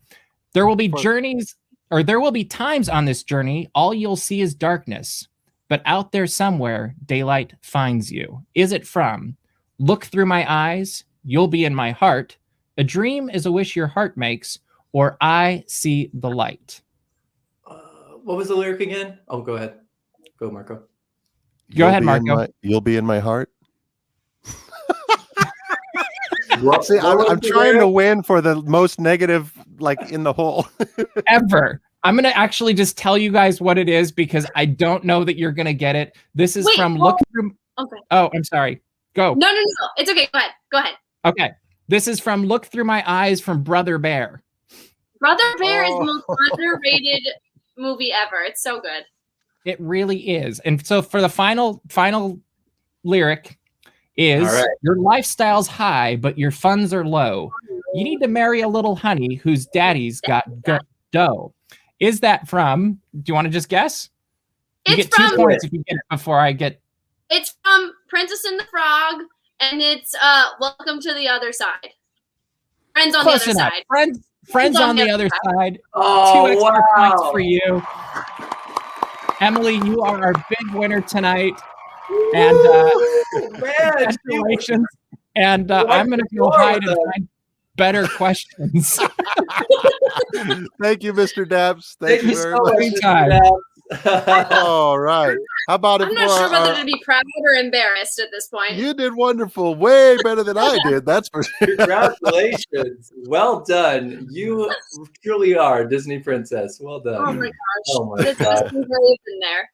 There will be journeys, or there will be times on this journey, all you'll see is darkness, but out there somewhere, daylight finds you. Is it from Look Through My Eyes, You'll Be in My Heart, A Dream is a Wish Your Heart Makes, or I See the Light? What was the lyric again? Oh, go ahead. Go, Marco. Go ahead, Marco. You'll be in my heart. See, I'm trying to win for the most negative, like in the hole ever. I'm going to actually just tell you guys what it is because I don't know that you're going to get it. This is from Look Through. Okay. Oh, I'm sorry. Go. No. It's okay. Go ahead. Go ahead. Okay. This is from Look Through My Eyes from Brother Bear. Brother Bear is the most underrated movie ever. It's so good. It really is. And so for the final lyric is your lifestyle's high, but your funds are low. You need to marry a little honey whose daddy's got dough. Is that from, do you want to just guess? You get 2 points if you get it before I get. It's from Princess and the Frog, and it's Welcome to the Other Side. Friends on Close the Other enough. Side. Friends on the other side. Oh, 2 extra points wow. for you. Emily, you are our big winner tonight. And congratulations. And I'm going to go hide and find better questions. Thank you, Mr. Dabbs. Thank you very much. Anytime. All right. How about I'm not sure whether to be proud or embarrassed at this point. You did wonderful. Way better than I did. That's for sure. Congratulations. Well done. You truly are a Disney princess. Well done. Oh my gosh. Oh my There's God. some brave in there.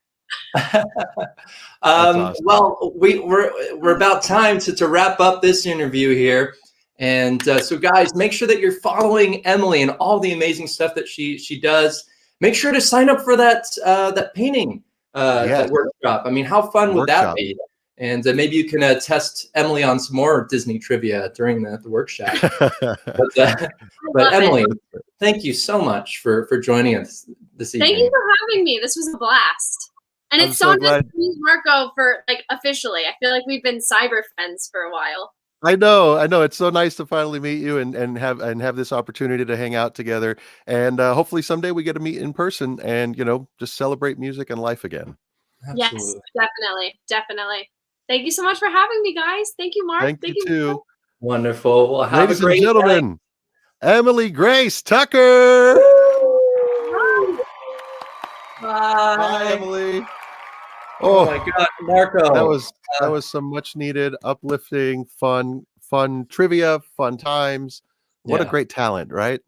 Awesome. Well, we're about time to wrap up this interview here. And so guys, make sure that you're following Emily and all the amazing stuff that she does. Make sure to sign up for that painting that workshop. I mean, how fun would that be? And maybe you can test Emily on some more Disney trivia during the workshop. but Emily, thank you so much for joining us this evening. Thank you for having me. This was a blast. And it's so nice to meet Marco for officially. I feel like we've been cyber friends for a while. I know. It's so nice to finally meet you and have this opportunity to hang out together. And hopefully someday we get to meet in person and, just celebrate music and life again. Absolutely. Yes, definitely. Thank you so much for having me, guys. Thank you, Mark. Thank you too. Marco. Wonderful. Well, have ladies a great and gentlemen, night. Emily Grace Tucker. Bye. Bye, Emily. Oh my God, Marco. That was some much needed, uplifting, fun trivia, fun times. What a great talent, right?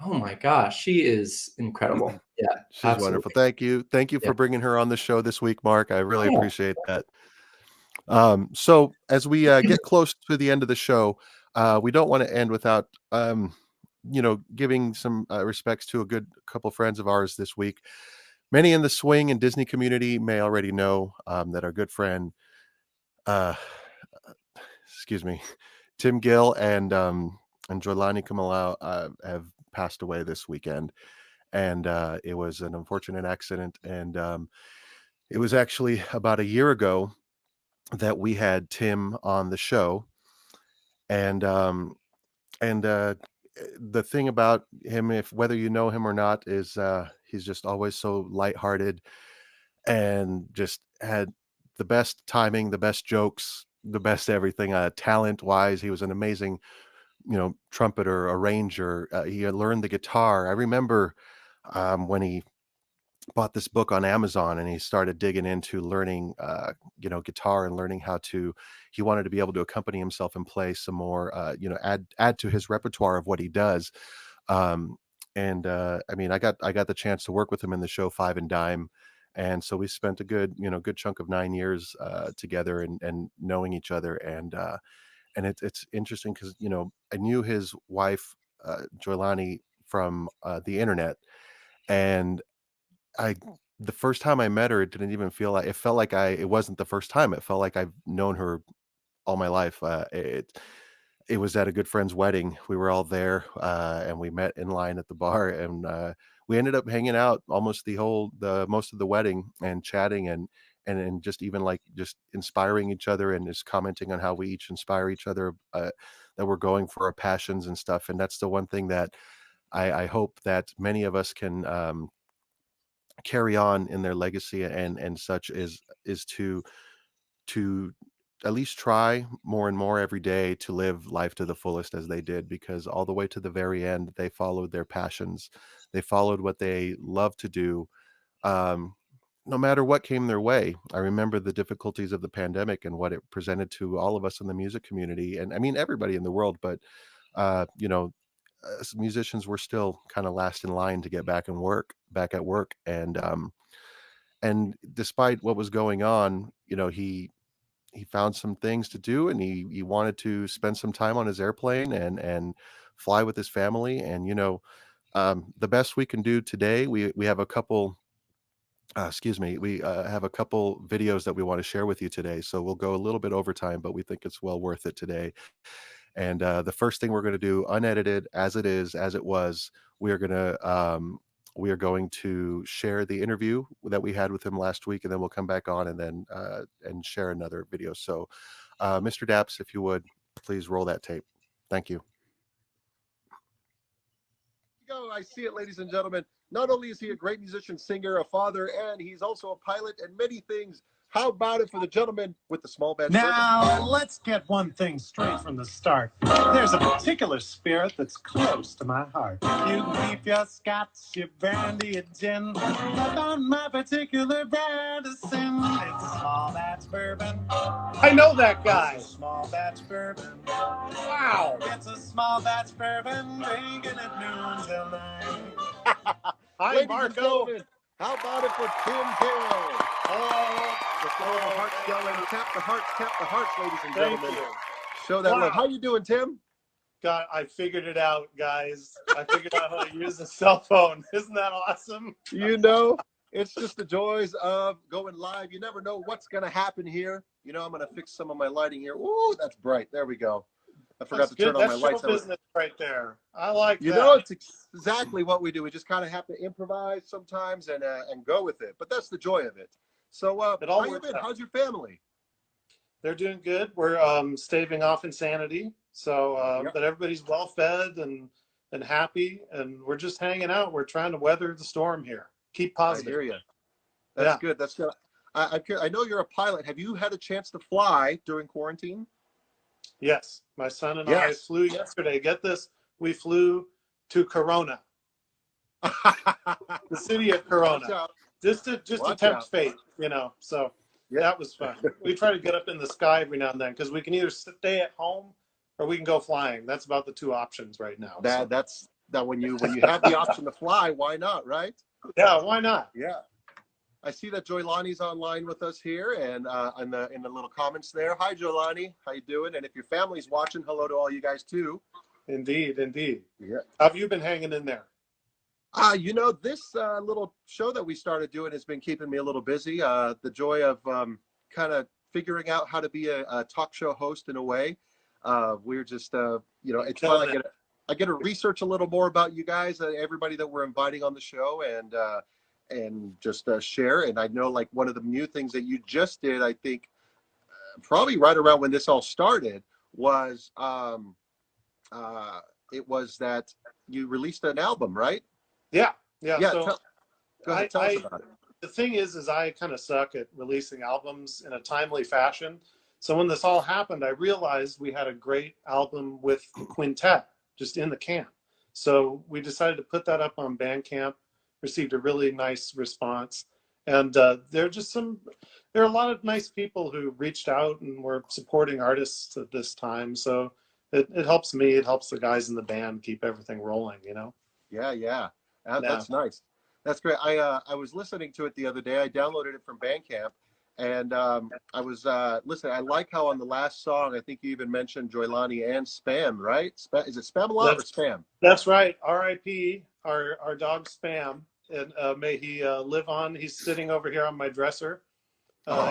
Oh my gosh, she is incredible. Yeah, she's wonderful. Thank you for bringing her on the show this week, Mark. I really appreciate that. So as we get close to the end of the show, we don't want to end without giving some respects to a good couple friends of ours this week. Many in the swing and Disney community may already know that our good friend, Tim Gill and Joylani Kamalu have passed away this weekend, and it was an unfortunate accident. And it was actually about a year ago that we had Tim on the show, and the thing about him, if whether you know him or not, is he's just always so lighthearted and just had the best timing, the best jokes, the best everything. Talent wise, he was an amazing, trumpeter, arranger. He had learned the guitar. I remember when he bought this book on Amazon and he started digging into learning, guitar and learning how to. He wanted to be able to accompany himself and play some more, add to his repertoire of what he does. Um, and I mean, I got the chance to work with him in the show Five and Dime, and so we spent a good chunk of 9 years together and knowing each other. And it's interesting because I knew his wife Joylani from the internet, and I the first time I met her, it didn't even feel like it felt like it wasn't the first time. It felt like I've known her all my life. It was at a good friend's wedding. We were all there, and we met in line at the bar, and we ended up hanging out almost the most of the wedding and chatting and just even like just inspiring each other and just commenting on how we each inspire each other, that we're going for our passions and stuff. And that's the one thing that I hope that many of us can carry on in their legacy and such is to at least try more and more every day to live life to the fullest as they did, because all the way to the very end they followed their passions, they followed what they love to do, um, no matter what came their way. I remember the difficulties of the pandemic and what it presented to all of us in the music community, and I mean everybody in the world, but as musicians were still kind of last in line to get back at work. And despite what was going on, he found some things to do, and he wanted to spend some time on his airplane and fly with his family. And the best we can do today, we have a couple excuse me, we have a couple videos that we want to share with you today, so we'll go a little bit over time, but we think it's well worth it today. And the first thing we're going to do, unedited as it is, as it was, we are going to we are going to share the interview that we had with him last week, and then we'll come back on and then and share another video. So, Mr. Daps, if you would please roll that tape. Thank you. Go, I see it, ladies and gentlemen. Not only is he a great musician, singer, a father, and he's also a pilot and many things. How about it for the gentleman with the small bad Now, let's get one thing straight from the start. There's a particular spirit that's close to my heart. You can keep your scotch, your brandy, your gin, but on my particular brand of sin, it's a small batch bourbon. I know that guy. It's a small batch bourbon. Wow. It's a small batch bourbon, drinking at noon till 9. Hi, Marco. How about it for Tim Gill? Oh, let's go the hearts going. Tap the hearts, ladies and gentlemen. Show that love. How you doing, Tim? God, I figured it out, guys. I figured out how to use a cell phone. Isn't that awesome? It's just the joys of going live. You never know what's going to happen here. I'm going to fix some of my lighting here. Ooh, that's bright. There we go. I forgot to turn on my lights. That's business right there. I like that. It's exactly what we do. We just kind of have to improvise sometimes and go with it. But that's the joy of it. So, how you been? How's your family? They're doing good. We're staving off insanity. So, but everybody's well fed and happy, and we're just hanging out. We're trying to weather the storm here. Keep positive. I hear you. That's good. That's good. I know you're a pilot. Have you had a chance to fly during quarantine? Yes, my son and I flew yesterday. Get this, we flew to Corona, the city of Corona, just to tempt fate, So that was fun. We try to get up in the sky every now and then because we can either stay at home or we can go flying. That's about the two options right now. That's when you have the option to fly, why not, right? Yeah, why not? Yeah. I see that Joylani's online with us here, and in the little comments there. Hi, Joylani. How you doing? And if your family's watching, hello to all you guys too. Indeed. Yeah. How have you been hanging in there? This little show that we started doing has been keeping me a little busy. The joy of kind of figuring out how to be a talk show host in a way. We're just, it's fun. I get to research a little more about you guys, everybody that we're inviting on the show, and just share. And I know, like, one of the new things that you just did, I think probably right around when this all started, was it was that you released an album, right? Yeah. Yeah. So Go ahead, tell us about it. the thing is I kind of suck at releasing albums in a timely fashion. So when this all happened, I realized we had a great album with the quintet just in the can. So we decided to put that up on Bandcamp, received a really nice response. And there are a lot of nice people who reached out and were supporting artists at this time. So it helps me, it helps the guys in the band keep everything rolling, you know? Yeah. That's nice. That's great. I was listening to it the other day. I downloaded it from Bandcamp, and I was listening. I like how on the last song, I think you even mentioned Joylani and Spam, right? Is it Spam-a-lot or Spam? That's right. R.I.P. Our dog Spam, and may he live on. He's sitting over here on my dresser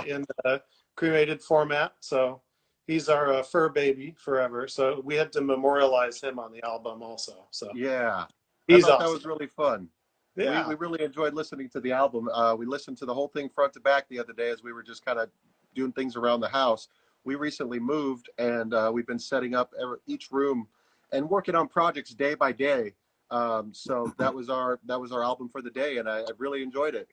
in cremated format. So he's our fur baby forever. So we had to memorialize him on the album also. So yeah, he's I thought awesome. that was really fun. Yeah. We really enjoyed listening to the album. We listened to the whole thing front to back the other day as we were just kind of doing things around the house. We recently moved, and we've been setting up each room and working on projects day by day. So that was our album for the day, and I really enjoyed it.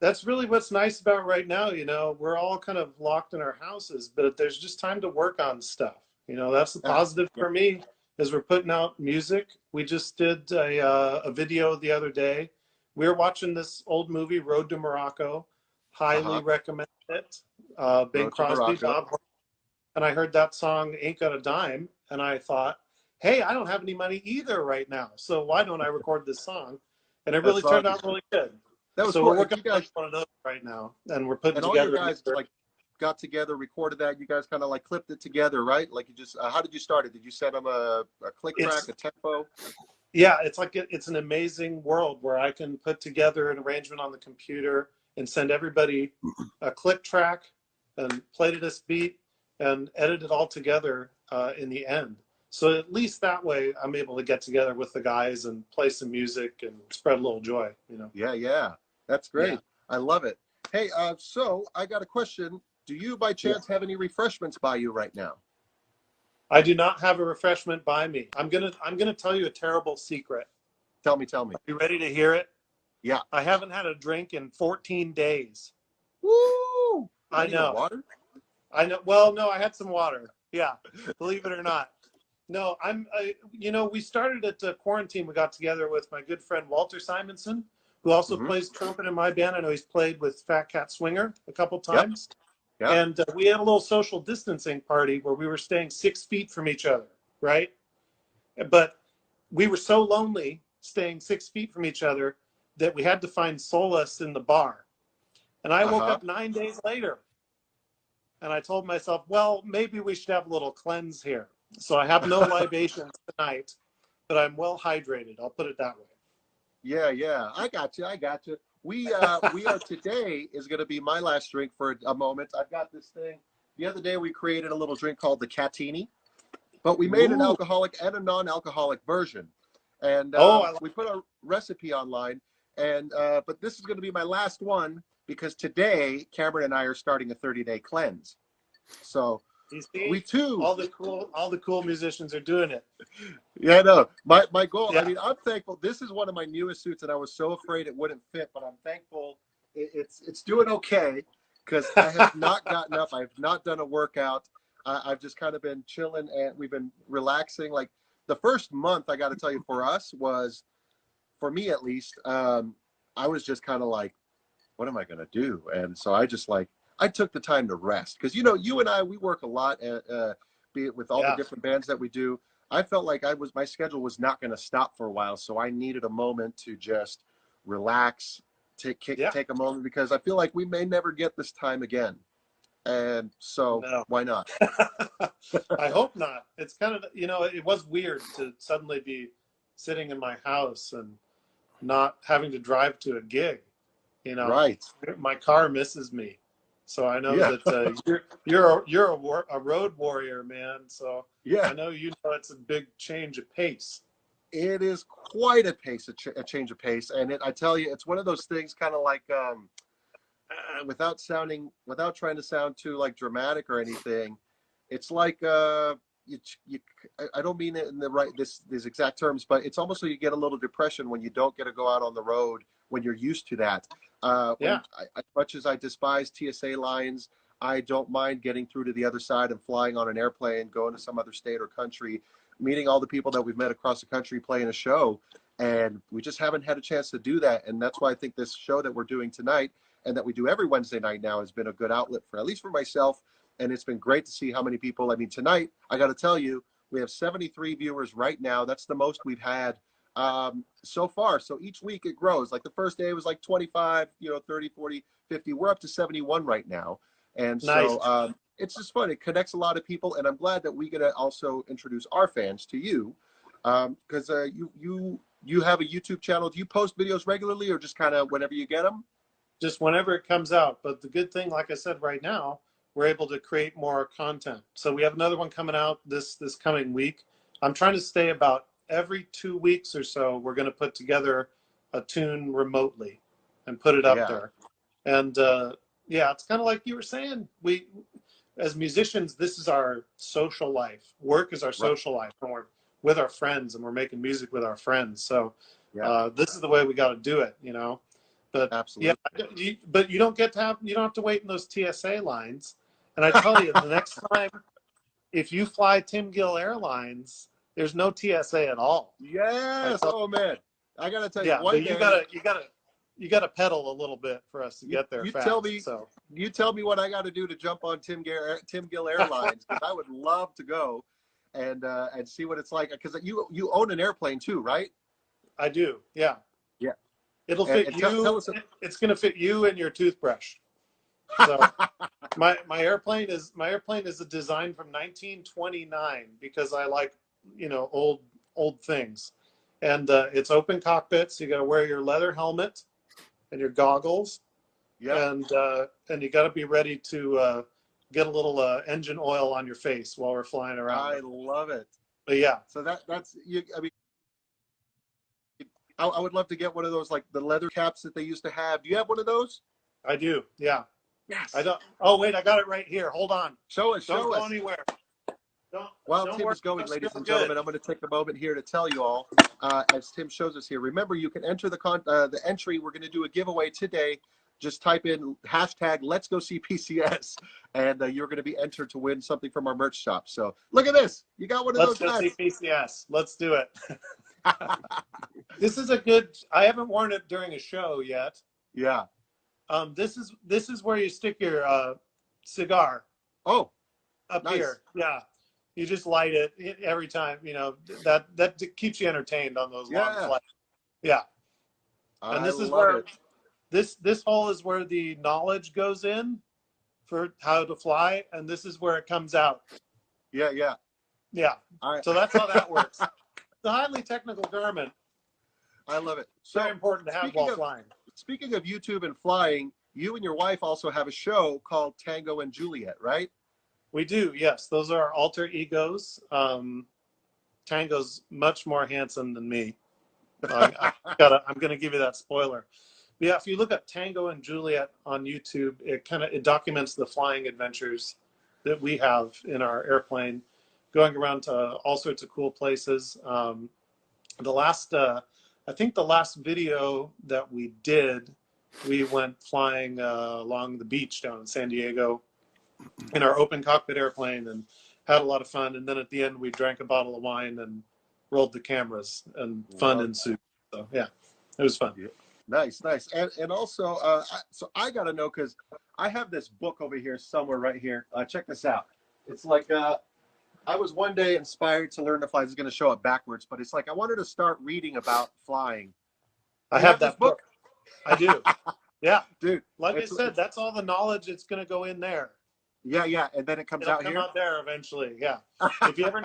That's really what's nice about right now. You know, we're all kind of locked in our houses, but there's just time to work on stuff. You know, that's the positive for me is we're putting out music. We just did a video the other day. We were watching this old movie, Road to Morocco. Highly recommend it. Bing Crosby, Bob. And I heard that song, Ain't Got a Dime. And I thought, hey, I don't have any money either right now. So why don't I record this song? And it really turned out really good. That was so cool. We're working on one of those right now. And we're putting and together. All you guys like got together, recorded that. You guys kind of like clipped it together, right? Like you just, how did you start it? Did you send them a click track, a tempo? Yeah, it's like it's an amazing world where I can put together an arrangement on the computer and send everybody a click track and play to this beat and edit it all together in the end. So at least that way I'm able to get together with the guys and play some music and spread a little joy, you know? Yeah. That's great. Yeah. I love it. Hey, so I got a question. Do you by chance have any refreshments by you right now? I do not have a refreshment by me. I'm gonna tell you a terrible secret. Tell me. Are you ready to hear it? Yeah. I haven't had a drink in 14 days. Woo! I know. Water? I know. Well, no, I had some water. Yeah, believe it or not. No, you know, we started at quarantine. We got together with my good friend Walter Simonson, who also plays trumpet in my band. I know he's played with Fat Cat Swinger a couple times. Yep. And we had a little social distancing party where we were staying 6 feet from each other, right? But we were so lonely staying 6 feet from each other that we had to find solace in the bar. And I woke up 9 days later and I told myself, well, maybe we should have a little cleanse here. So I have no libations tonight, but I'm well hydrated. I'll put it that way. Yeah. I got you. We are today is going to be my last drink for a moment. I've got this thing. The other day we created a little drink called the Catini, but we made an alcoholic and a non-alcoholic version. And we put a recipe online. And but this is going to be my last one because today Cameron and I are starting a 30-day cleanse. So we too. All the cool musicians are doing it. Yeah, no. My goal. Yeah. I mean, I'm thankful. This is one of my newest suits, and I was so afraid it wouldn't fit, but I'm thankful it's doing okay because I have not gotten up. I've not done a workout. I've just kind of been chilling, and we've been relaxing. Like the first month, I got to tell you, for us was, for me at least, I was just kind of like, what am I gonna do? And so I took the time to rest because, you know, you and I, we work a lot, be it with all the different bands that we do. I felt like my schedule was not going to stop for a while. So I needed a moment to just relax, take a moment because I feel like we may never get this time again. And so why not? I hope not. It's kind of, you know, it was weird to suddenly be sitting in my house and not having to drive to a gig, you know, right. My car misses me. So I know that you're a road warrior, man. So I know it's a big change of pace. It is quite a change of pace, and I tell you, it's one of those things, kind of like without trying to sound too like dramatic or anything. It's like I don't mean it in the right these exact terms, but it's almost like you get a little depression when you don't get to go out on the road when you're used to that. As much as I despise TSA lines, I don't mind getting through to the other side and flying on an airplane, going to some other state or country, meeting all the people that we've met across the country, playing a show. And we just haven't had a chance to do that. And that's why I think this show that we're doing tonight and that we do every Wednesday night now has been a good outlet for, at least for myself. And it's been great to see how many people, I mean, tonight, I got to tell you, we have 73 viewers right now. That's the most we've had so far. So each week it grows. Like the first day it was like 25, 30, 40, 50. We're up to 71 right now. And so it's just fun. It connects a lot of people. And I'm glad that we get to also introduce our fans to you because you have a YouTube channel. Do you post videos regularly or just kind of whenever you get them? Just whenever it comes out. But the good thing, like I said, right now, we're able to create more content. So we have another one coming out this coming week. I'm trying to stay about every 2 weeks or so, we're going to put together a tune remotely and put it up there. And it's kind of like you were saying, we, as musicians, this is our social life. Work is our social life. And we're with our friends and we're making music with our friends. So this is the way we got to do it, But absolutely. But you don't have to wait in those TSA lines. And I tell you, the next time, if you fly Tim Gill Airlines, there's no TSA at all. Yes. Oh man, I gotta tell you, but you gotta pedal a little bit for us to get there. You tell me what I got to do to jump on Tim Gill Airlines because I would love to go and see what it's like. Because you own an airplane too, right? I do. Yeah. Yeah. It'll fit you. It's gonna fit you and your toothbrush. So my airplane is a design from 1929 because I like old things, and it's open cockpits. You got to wear your leather helmet and your goggles, and you got to be ready to get a little engine oil on your face while we're flying around. I love it. But so that's you. I mean, I would love to get one of those, like the leather caps that they used to have. Do you have one of those? I do. Yeah. Yes. I don't. Oh wait, I got it right here. Hold on. Show us. Don't go anywhere. While Tim is going, ladies and gentlemen, I'm going to take a moment here to tell you all, as Tim shows us here. Remember, you can enter the entry. We're going to do a giveaway today. Just type in hashtag Let's Go See PCS, and you're going to be entered to win something from our merch shop. So look at this. You got one of those. Let's go see PCS. Let's do it. This is a good. I haven't worn it during a show yet. Yeah. This is where you stick your cigar. Oh, up here. Yeah. You just light it every time. That keeps you entertained on those long flights. Yeah. And this is where this hole is where the knowledge goes in for how to fly, and this is where it comes out. Yeah. So that's how that works. It's a highly technical garment. I love it. So very important to have while flying. Speaking of YouTube and flying, you and your wife also have a show called Tango and Juliet, right? We do, yes. Those are our alter egos. Tango's much more handsome than me. I'm going to give you that spoiler. But yeah, if you look at Tango and Juliet on YouTube, it documents the flying adventures that we have in our airplane, going around to all sorts of cool places. I think the last video that we did, we went flying along the beach down in San Diego in our open cockpit airplane and had a lot of fun. And then at the end, we drank a bottle of wine and rolled the cameras, and fun ensued. So yeah, it was fun. Yeah. Nice. And also, so I got to know, because I have this book over here somewhere right here. Check this out. It's like, I was one day inspired to learn to fly. This is going to show up backwards, but it's like I wanted to start reading about flying. I have that book. I do. Yeah. Dude. Like I said, that's all the knowledge that's going to go in there. Yeah. And then it'll come out there eventually. Yeah. If you ever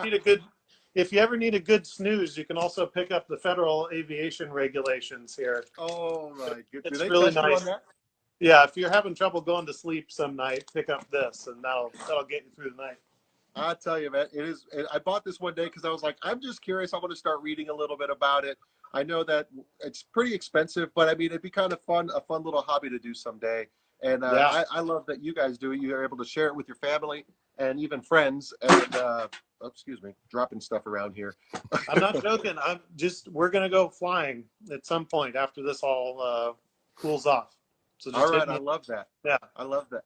need a good snooze, you can also pick up the Federal Aviation Regulations here. Oh my goodness. It's really nice. Yeah, if you're having trouble going to sleep some night, pick up this, and that'll get you through the night. I tell you, man, it is. I bought this one day because I was like, I'm just curious. I want to start reading a little bit about it. I know that it's pretty expensive, but I mean, it'd be kind of fun, a fun little hobby to do someday. And I love that you guys do it. You're able to share it with your family and even friends. And excuse me, dropping stuff around here. I'm not joking. We're going to go flying at some point after this all cools off. So just All right. hit me. I love that. Yeah. I love that.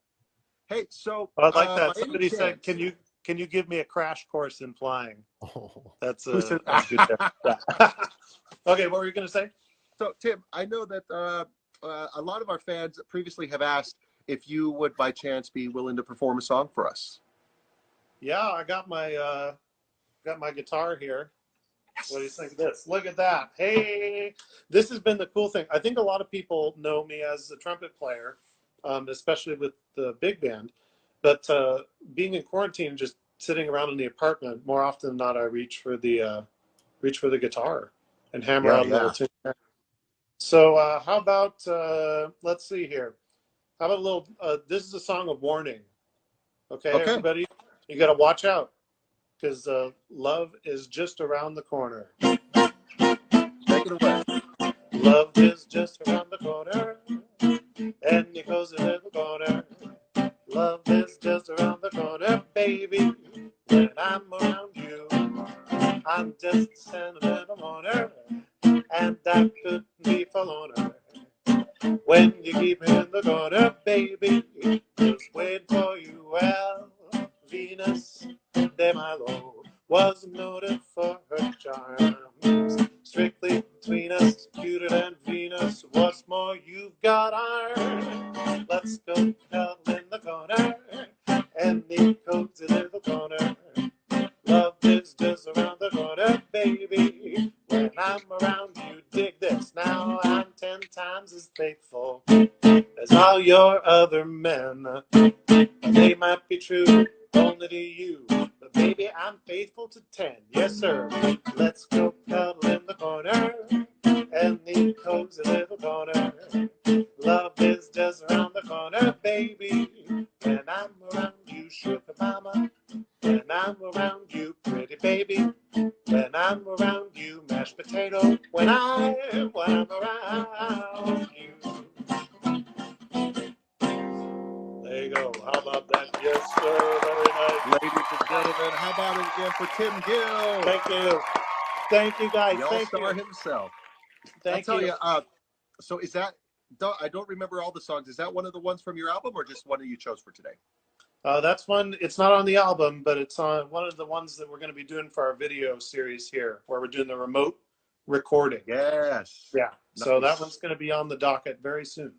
Hey, so I like that. by any Somebody said, chance- can you give me a crash course in flying? Oh. That's Who said- that's good. Yeah. Okay, what were you going to say? So, Tim, I know that a lot of our fans previously have asked if you would, by chance, be willing to perform a song for us. Yeah, I got my guitar here. What do you think of this? Look at that. Hey, this has been the cool thing. I think a lot of people know me as a trumpet player, especially with the big band. But being in quarantine, just sitting around in the apartment, more often than not, I reach for the guitar and hammer out a little tune. So how about let's see here. How about a little? This is a song of warning. Okay, everybody, you got to watch out because love is just around the corner. Take it away. Love is just around the corner, and you close it in the corner. Love is just around the corner, baby. When I'm around you, I'm just a sentimental mourner, and I couldn't be forlorner. When you keep me in the corner, baby, just wait for you. Well, Venus de Milo was noted for her charms. Strictly between us, cuter than Venus. What's more, you've got iron. Let's go cuddle in the corner and the cozy little corner. Love is just around the corner, baby. When I'm around you, dig this. Now I'm 10 times as faithful as all your other men. They might be true only to you, but baby, I'm faithful to 10. Yes, sir. Let's go cuddle in the corner and the cozy little corner. Love is just around the corner, baby. When I'm around you, sugar mama. When I'm around you, pretty baby. When I'm around you, mashed potato. When I'm around you. There you go. How about that? Yes, sir. Very nice. Ladies and gentlemen, how about it again for Tim Gill? Thank you. Thank you, guys. The Thank all-star you. himself. Thank I'll tell you. you, so is that, I don't remember all the songs. Is that one of the ones from your album or just one that you chose for today? That's one. It's not on the album, but it's on one of the ones that we're going to be doing for our video series here, where we're doing the remote recording. Yes. Yeah. So Nice. that one's going to be on the docket very soon.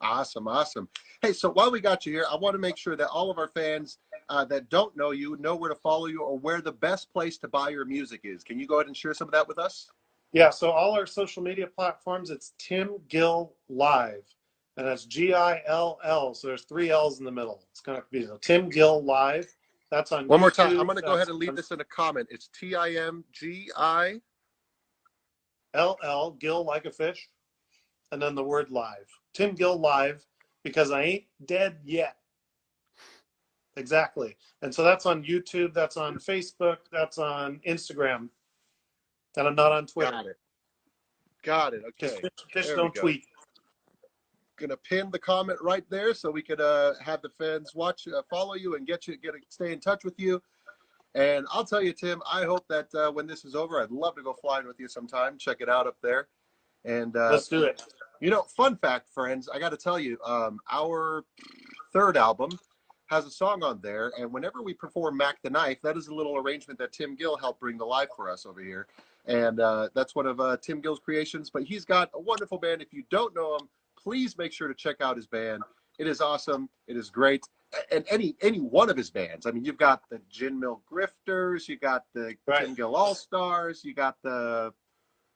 Awesome, awesome. Hey, so while we got you here, I want to make sure that all of our fans that don't know you know where to follow you or where the best place to buy your music is. Can you go ahead and share some of that with us? Yeah. So all our social media platforms, it's Tim Gill Live, and that's Gill. So there's 3 L's in the middle. It's kind of confusing. Tim Gill Live. That's on One more YouTube. time. I'm going to go ahead and leave That's this in a comment. It's TIMGI. LL, Gill like a fish, and then the word live. Tim Gill Live, because I ain't dead yet. Exactly. And so that's on YouTube, that's on Facebook, that's on Instagram, and I'm not on Twitter. Got it. Okay. Fish There we don't go. tweet. Gonna pin the comment right there so we could have the fans watch, follow you, and stay in touch with you. And I'll tell you, Tim, I hope that when this is over, I'd love to go flying with you sometime. Check it out up there. And Let's do it. You know, fun fact, friends, I got to tell you, our 3rd album has a song on there. And whenever we perform Mac the Knife, that is a little arrangement that Tim Gill helped bring to life for us over here. And that's one of Tim Gill's creations. But he's got a wonderful band. If you don't know him, please make sure to check out his band. It is awesome. It is great. And any one of his bands. I mean, you've got the Gin Mill Grifters. You got the Tim Gill All-Stars. You got the...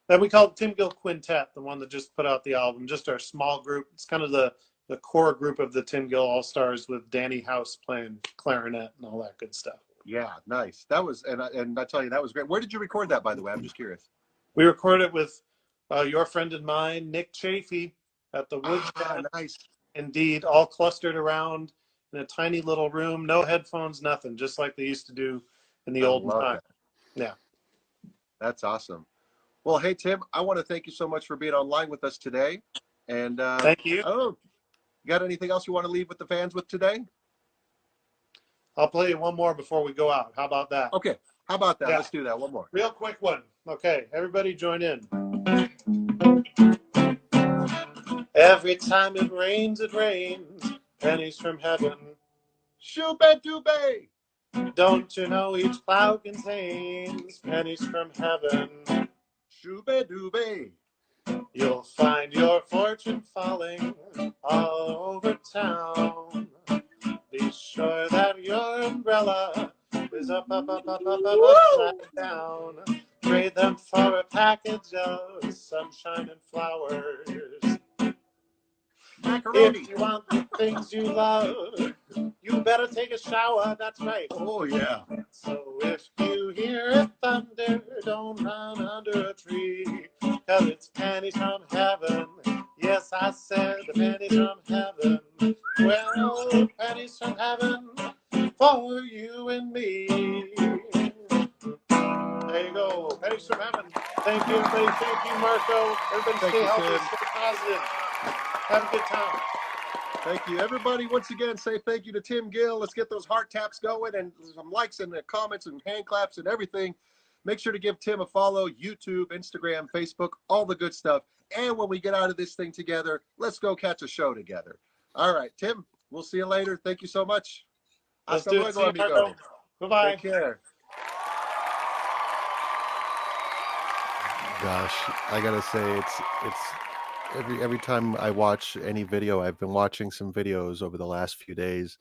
And we call it Tim Gill Quintet, the one that just put out the album, just our small group. It's kind of the core group of the Tim Gill All-Stars with Danny House playing clarinet and all that good stuff. Yeah, nice. That was, and I tell you, that was great. Where did you record that, by the way? I'm just curious. We recorded it with your friend and mine, Nick Chafee, at the Woods. Nice. Indeed, all clustered around in a tiny little room, no headphones, nothing, just like they used to do in the olden time. Yeah. That's awesome. Well, hey, Tim, I want to thank you so much for being online with us today. And thank you. Oh, you got anything else you want to leave with the fans with today? I'll play you one more before we go out. How about that? Okay. How about that? Yeah. Let's do that. One more. Real quick one. Okay, everybody join in. Every time it rains, pennies from heaven. Shoo-ba-doo-bay. Don't you know each cloud contains pennies from heaven? Shoo-ba-doo-bay. You'll find your fortune falling all over town. Be sure that your umbrella is up, upside down. Trade them for a package of sunshine and flowers. Macaroni. If you want the things you love, you better take a shower, that's right. Oh, yeah. So if you hear thunder, don't run under a tree, 'cause it's pennies from heaven. Yes, I said the pennies from heaven. Well, pennies from heaven for you and me. There you go, pennies from heaven. Thank you, everybody. Thank you, Marco. Everybody Thank stay you, healthy, Tim. stay positive. Have a good time. Thank you, everybody. Once again, say thank you to Tim Gill. Let's get those heart taps going and some likes and comments and hand claps and everything. Make sure to give Tim a follow, YouTube, Instagram, Facebook, all the good stuff. And when we get out of this thing together, let's go catch a show together. All right, Tim, we'll see you later. Thank you so much. Let's Hasta do it. luego, See you, amigo. Marco. Bye-bye. Take care. Gosh, I gotta say it's every time I watch any video, I've been watching some videos over the last few days.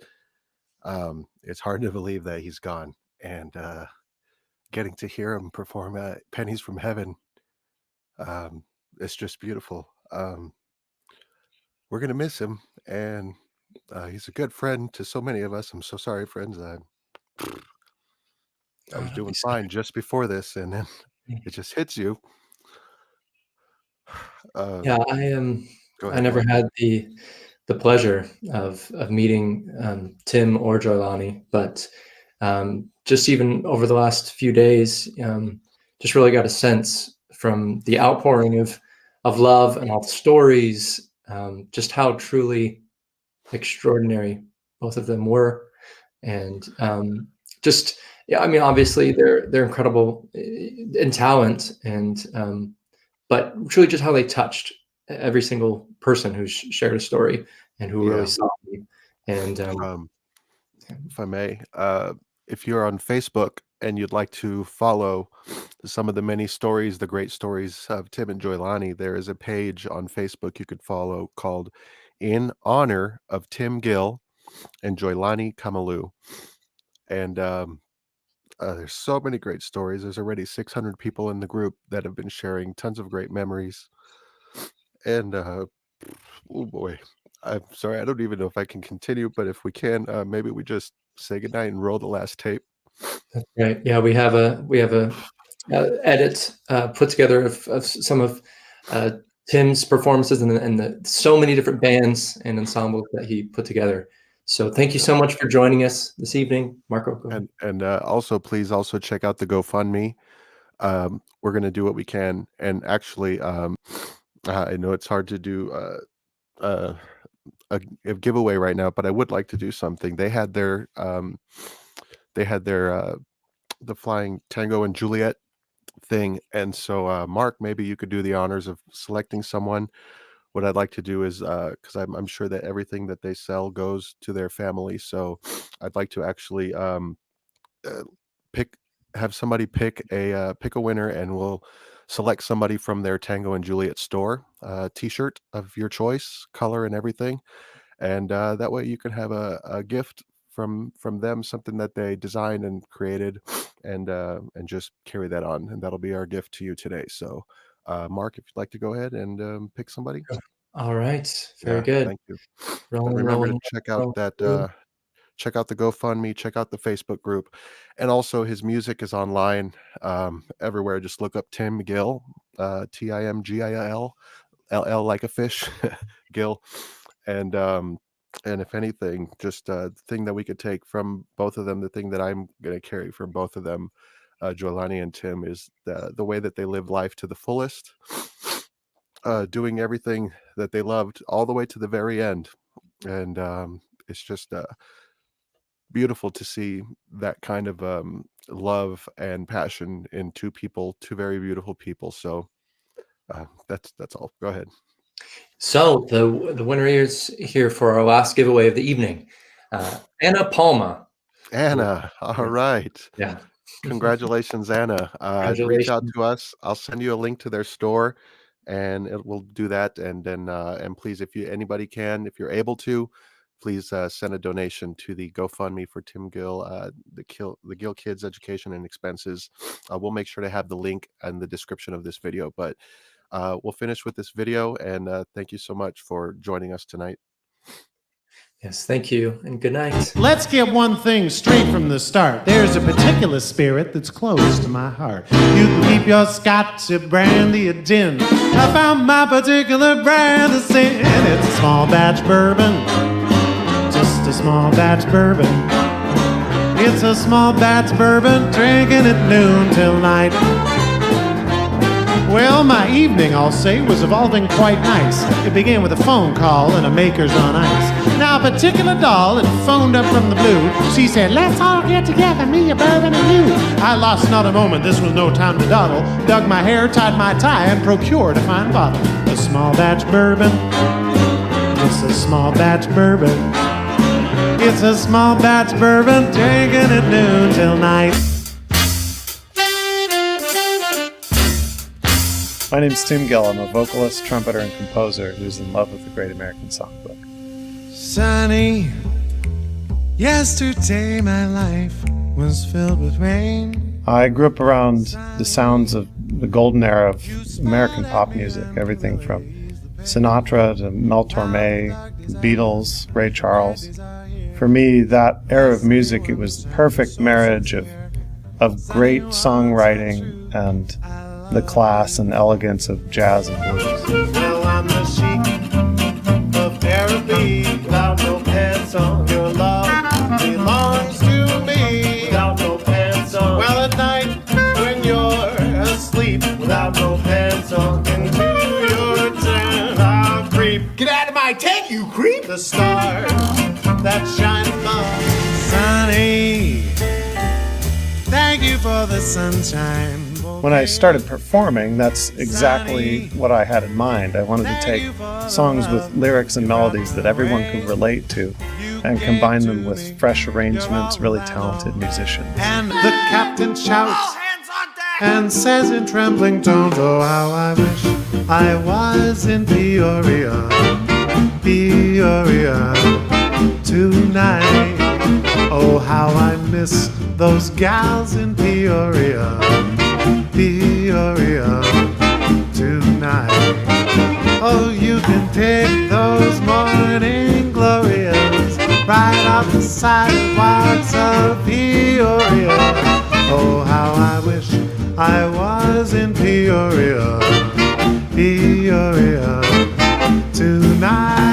It's hard to believe that he's gone, and getting to hear him perform at Pennies from Heaven, it's just beautiful. We're gonna miss him, and he's a good friend to so many of us. I'm so sorry, friends. I was doing fine just before this, and then it just hits you. Yeah, Go I ahead, never Mark. had the pleasure of meeting Tim or Joylani, but just even over the last few days, just really got a sense from the outpouring of love and all the stories, just how truly extraordinary both of them were, and just yeah, I mean, obviously they're incredible in talent, and but truly just how they touched every single person who shared a story and who really Yeah. saw me. And If I may, if you're on Facebook and you'd like to follow some of the many stories, the great stories of Tim and Joylani, there is a page on Facebook you could follow called In Honor of Tim Gill and Joylani Kamalu. And there's so many great stories. There's already 600 people in the group that have been sharing tons of great memories. And oh boy, I'm sorry, I don't even know if I can continue, but if we can, maybe we just say goodnight and roll the last tape. that's right. Yeah, we have a edit put together of some of Tim's performances and the so many different bands and ensembles that he put together. So thank you so much for joining us this evening, Marco. Go ahead. And also, please also check out the GoFundMe. We're gonna do what we can, and actually, I know it's hard to do a giveaway right now, but I would like to do something. They had their the Flying Tango and Juliet thing, and so Mark, maybe you could do the honors of selecting someone. What I'd like to do is, because I'm sure that everything that they sell goes to their family, so I'd like to actually pick have somebody pick a winner, and we'll select somebody from their Tango and Juliet store, T-shirt of your choice, color and everything, and that way you can have a gift from them, something that they designed and created, and just carry that on, and that'll be our gift to you today. So, Mark, if you'd like to go ahead and pick somebody. All right, very Yeah, good. thank you. And Rolling, remember to rolling, check out rolling. that check out the GoFundMe, check out the Facebook group, and also his music is online everywhere. Just look up Tim Gill, Timgill, LL like a fish, Gill, and if anything, just the thing that we could take from both of them, the thing that I'm going to carry from both of them, Joylani and Tim, is the way that they live life to the fullest, doing everything that they loved all the way to the very end, and it's just beautiful to see that kind of love and passion in two very beautiful people. So that's all. Go ahead. So the winner is here for our last giveaway of the evening, Anna Palma. Anna, all right. Yeah. Congratulations, Anna. Reach out to us. I'll send you a link to their store, and it will do that. And then, and please, if you're able to, please send a donation to the GoFundMe for Tim Gill, the Gill Kids Education and Expenses. We'll make sure to have the link in the description of this video. But we'll finish with this video, and thank you so much for joining us tonight. Yes, thank you, and good night. Let's get one thing straight from the start. There's a particular spirit that's close to my heart. You can keep your scotch, your brandy, your gin. I found my particular brand of sin. It's a small batch bourbon, just a small batch bourbon. It's a small batch bourbon, drinking at noon till night. Well, my evening, I'll say, was evolving quite nice. It began with a phone call and a Maker's on Ice. Now, a particular doll had phoned up from the blue. She said, let's all get together, me, a bourbon, and you. I lost not a moment, this was no time to dawdle. Dug my hair, tied my tie, and procured a fine bottle. A small batch bourbon. It's a small batch bourbon. It's a small batch bourbon, drinking at noon till night. My name's Tim Gill. I'm a vocalist, trumpeter, and composer who's in love with the Great American Songbook. Sunny, yesterday my life was filled with rain. I grew up around the sounds of the golden era of American pop music, everything from Sinatra to Mel Torme, Beatles, Ray Charles. For me, that era of music, it was the perfect marriage of great songwriting and the class and elegance of jazz and blues. Well, I'm the chic of therapy, without no pants on. Your love belongs to me, without no pants on. Well, at night when you're asleep, without no pants on, into your tent I'll creep. Get out of my tent, you creep! The stars that shine above. Sunny, thank you for the sunshine. When I started performing, that's exactly what I had in mind. I wanted to take songs with lyrics and melodies that everyone could relate to and combine them with fresh arrangements, really talented musicians. And the captain shouts and says in trembling tones, oh, how I wish I was in Peoria, Peoria tonight. Oh, how I miss those gals in Peoria, Peoria tonight. Oh, you can take those morning glories right off the sidewalks of Peoria. Oh, how I wish I was in Peoria, Peoria tonight.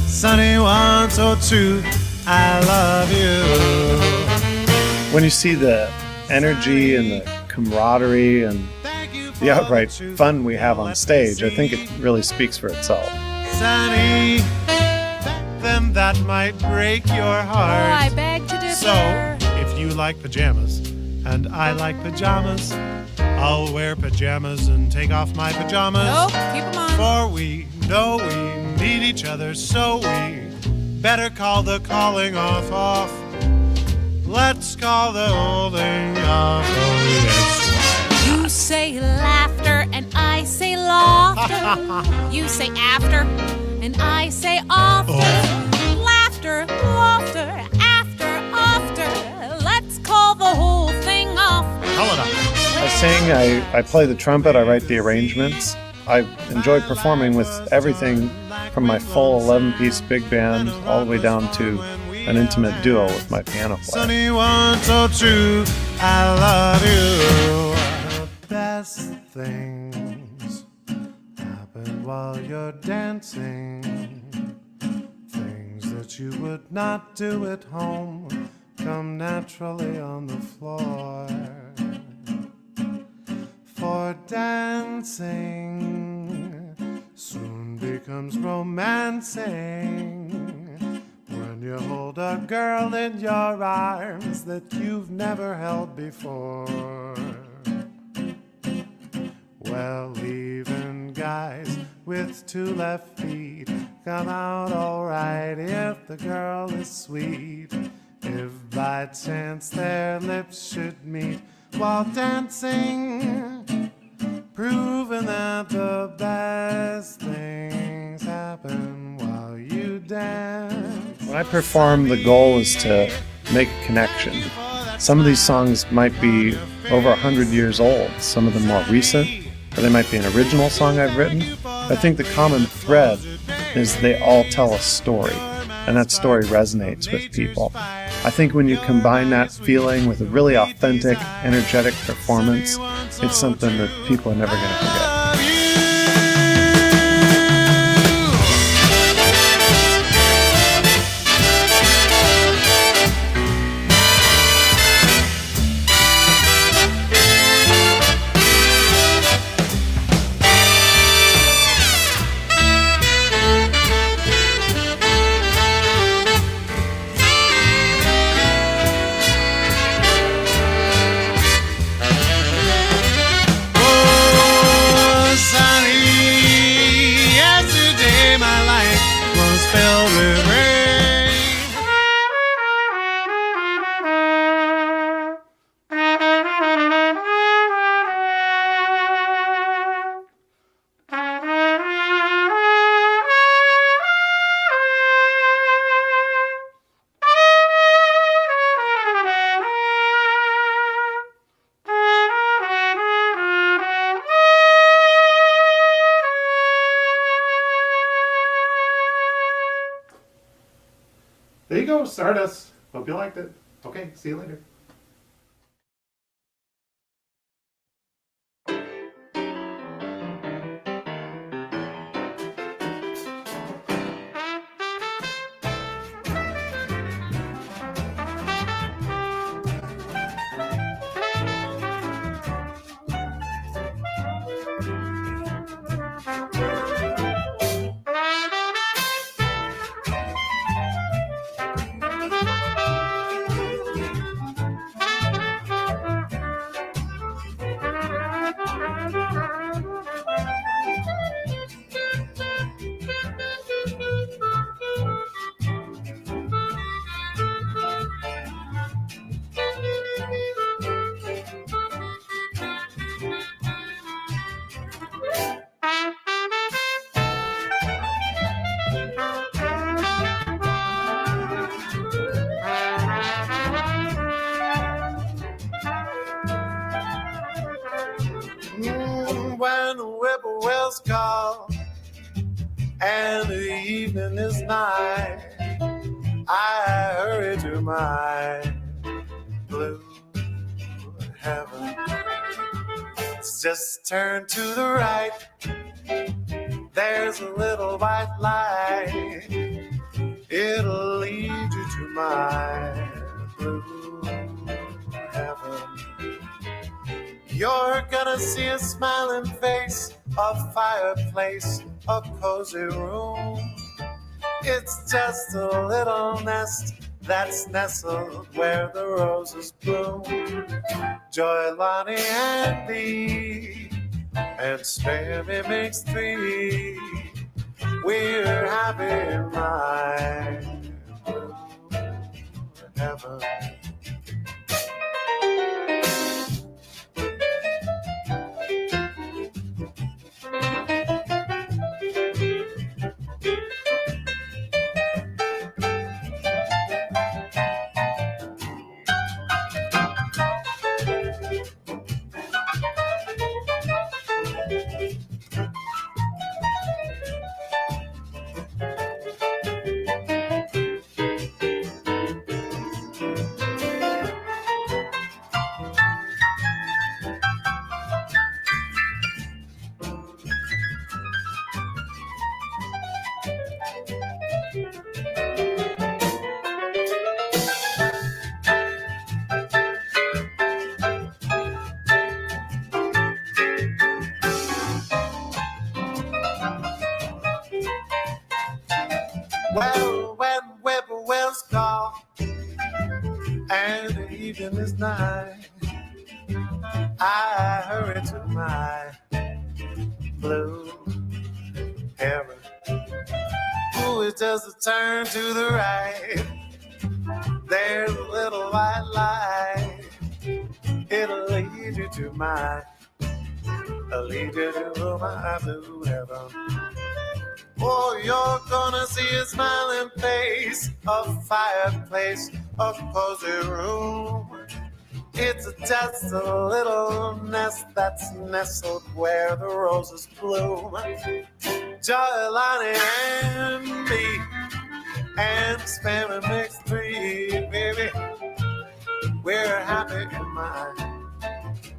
Sunny, one so true, I love you. When you see the energy and the camaraderie and the outright fun we have on stage, I think it really speaks for itself. Sunny, then that might break your heart. Oh, I beg to differ. So, if you like pajamas and I like pajamas, I'll wear pajamas and take off my pajamas. Nope, keep them on. For we know we need each other, so we better call the calling off. Let's call the holding off. Oh, yes. You say laughter and I say laughter. You say after and I say after. Oh. Laughter, laughter, after. Let's call the whole thing off. Call it off. I sing, I play the trumpet, I write the arrangements. I enjoy performing with everything from my full 11-piece big band all the way down to an intimate duo with my piano player. Sunny one so true, I love you. The best things happen while you're dancing. Things that you would not do at home come naturally on the floor. For dancing soon becomes romancing when you hold a girl in your arms that you've never held before. Well, even guys with 2 left feet come out alright if the girl is sweet. If by chance their lips should meet while dancing, proving that the best things happen while you dance. When I perform, the goal is to make a connection. Some of these songs might be over 100 years old, some of them more recent, or they might be an original song I've written. I think the common thread is they all tell a story, and that story resonates with people. I think when you combine that feeling with a really authentic, energetic performance, it's something that people are never going to forget. There you go, Stardust. Hope you liked it. Okay, see you later. When the whippoorwills call and the evening is nigh, I hurry to my blue heaven. Just turn to the right, there's a little white light. It'll lead you to my blue heaven. You're gonna see a smiling face, a fireplace, a cozy room. It's just a little nest that's nestled where the roses bloom. Joylani and me, and spare me makes 3. We're happy in my blue heaven. Well, when whippoorwills call and the evening is nigh, I hurry to my blue heaven. Ooh, it does a turn to the right. There's a little white light. It'll lead you to my, lead you to my blue heaven. Oh, you're gonna see a smiling face, a fireplace, a cozy room. It's just a little nest that's nestled where the roses bloom. Joylani and me and Spammy Mix 3, baby. We're happy in my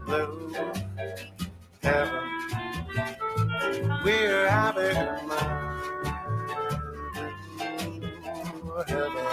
blue heaven. We're happy in my blue heaven.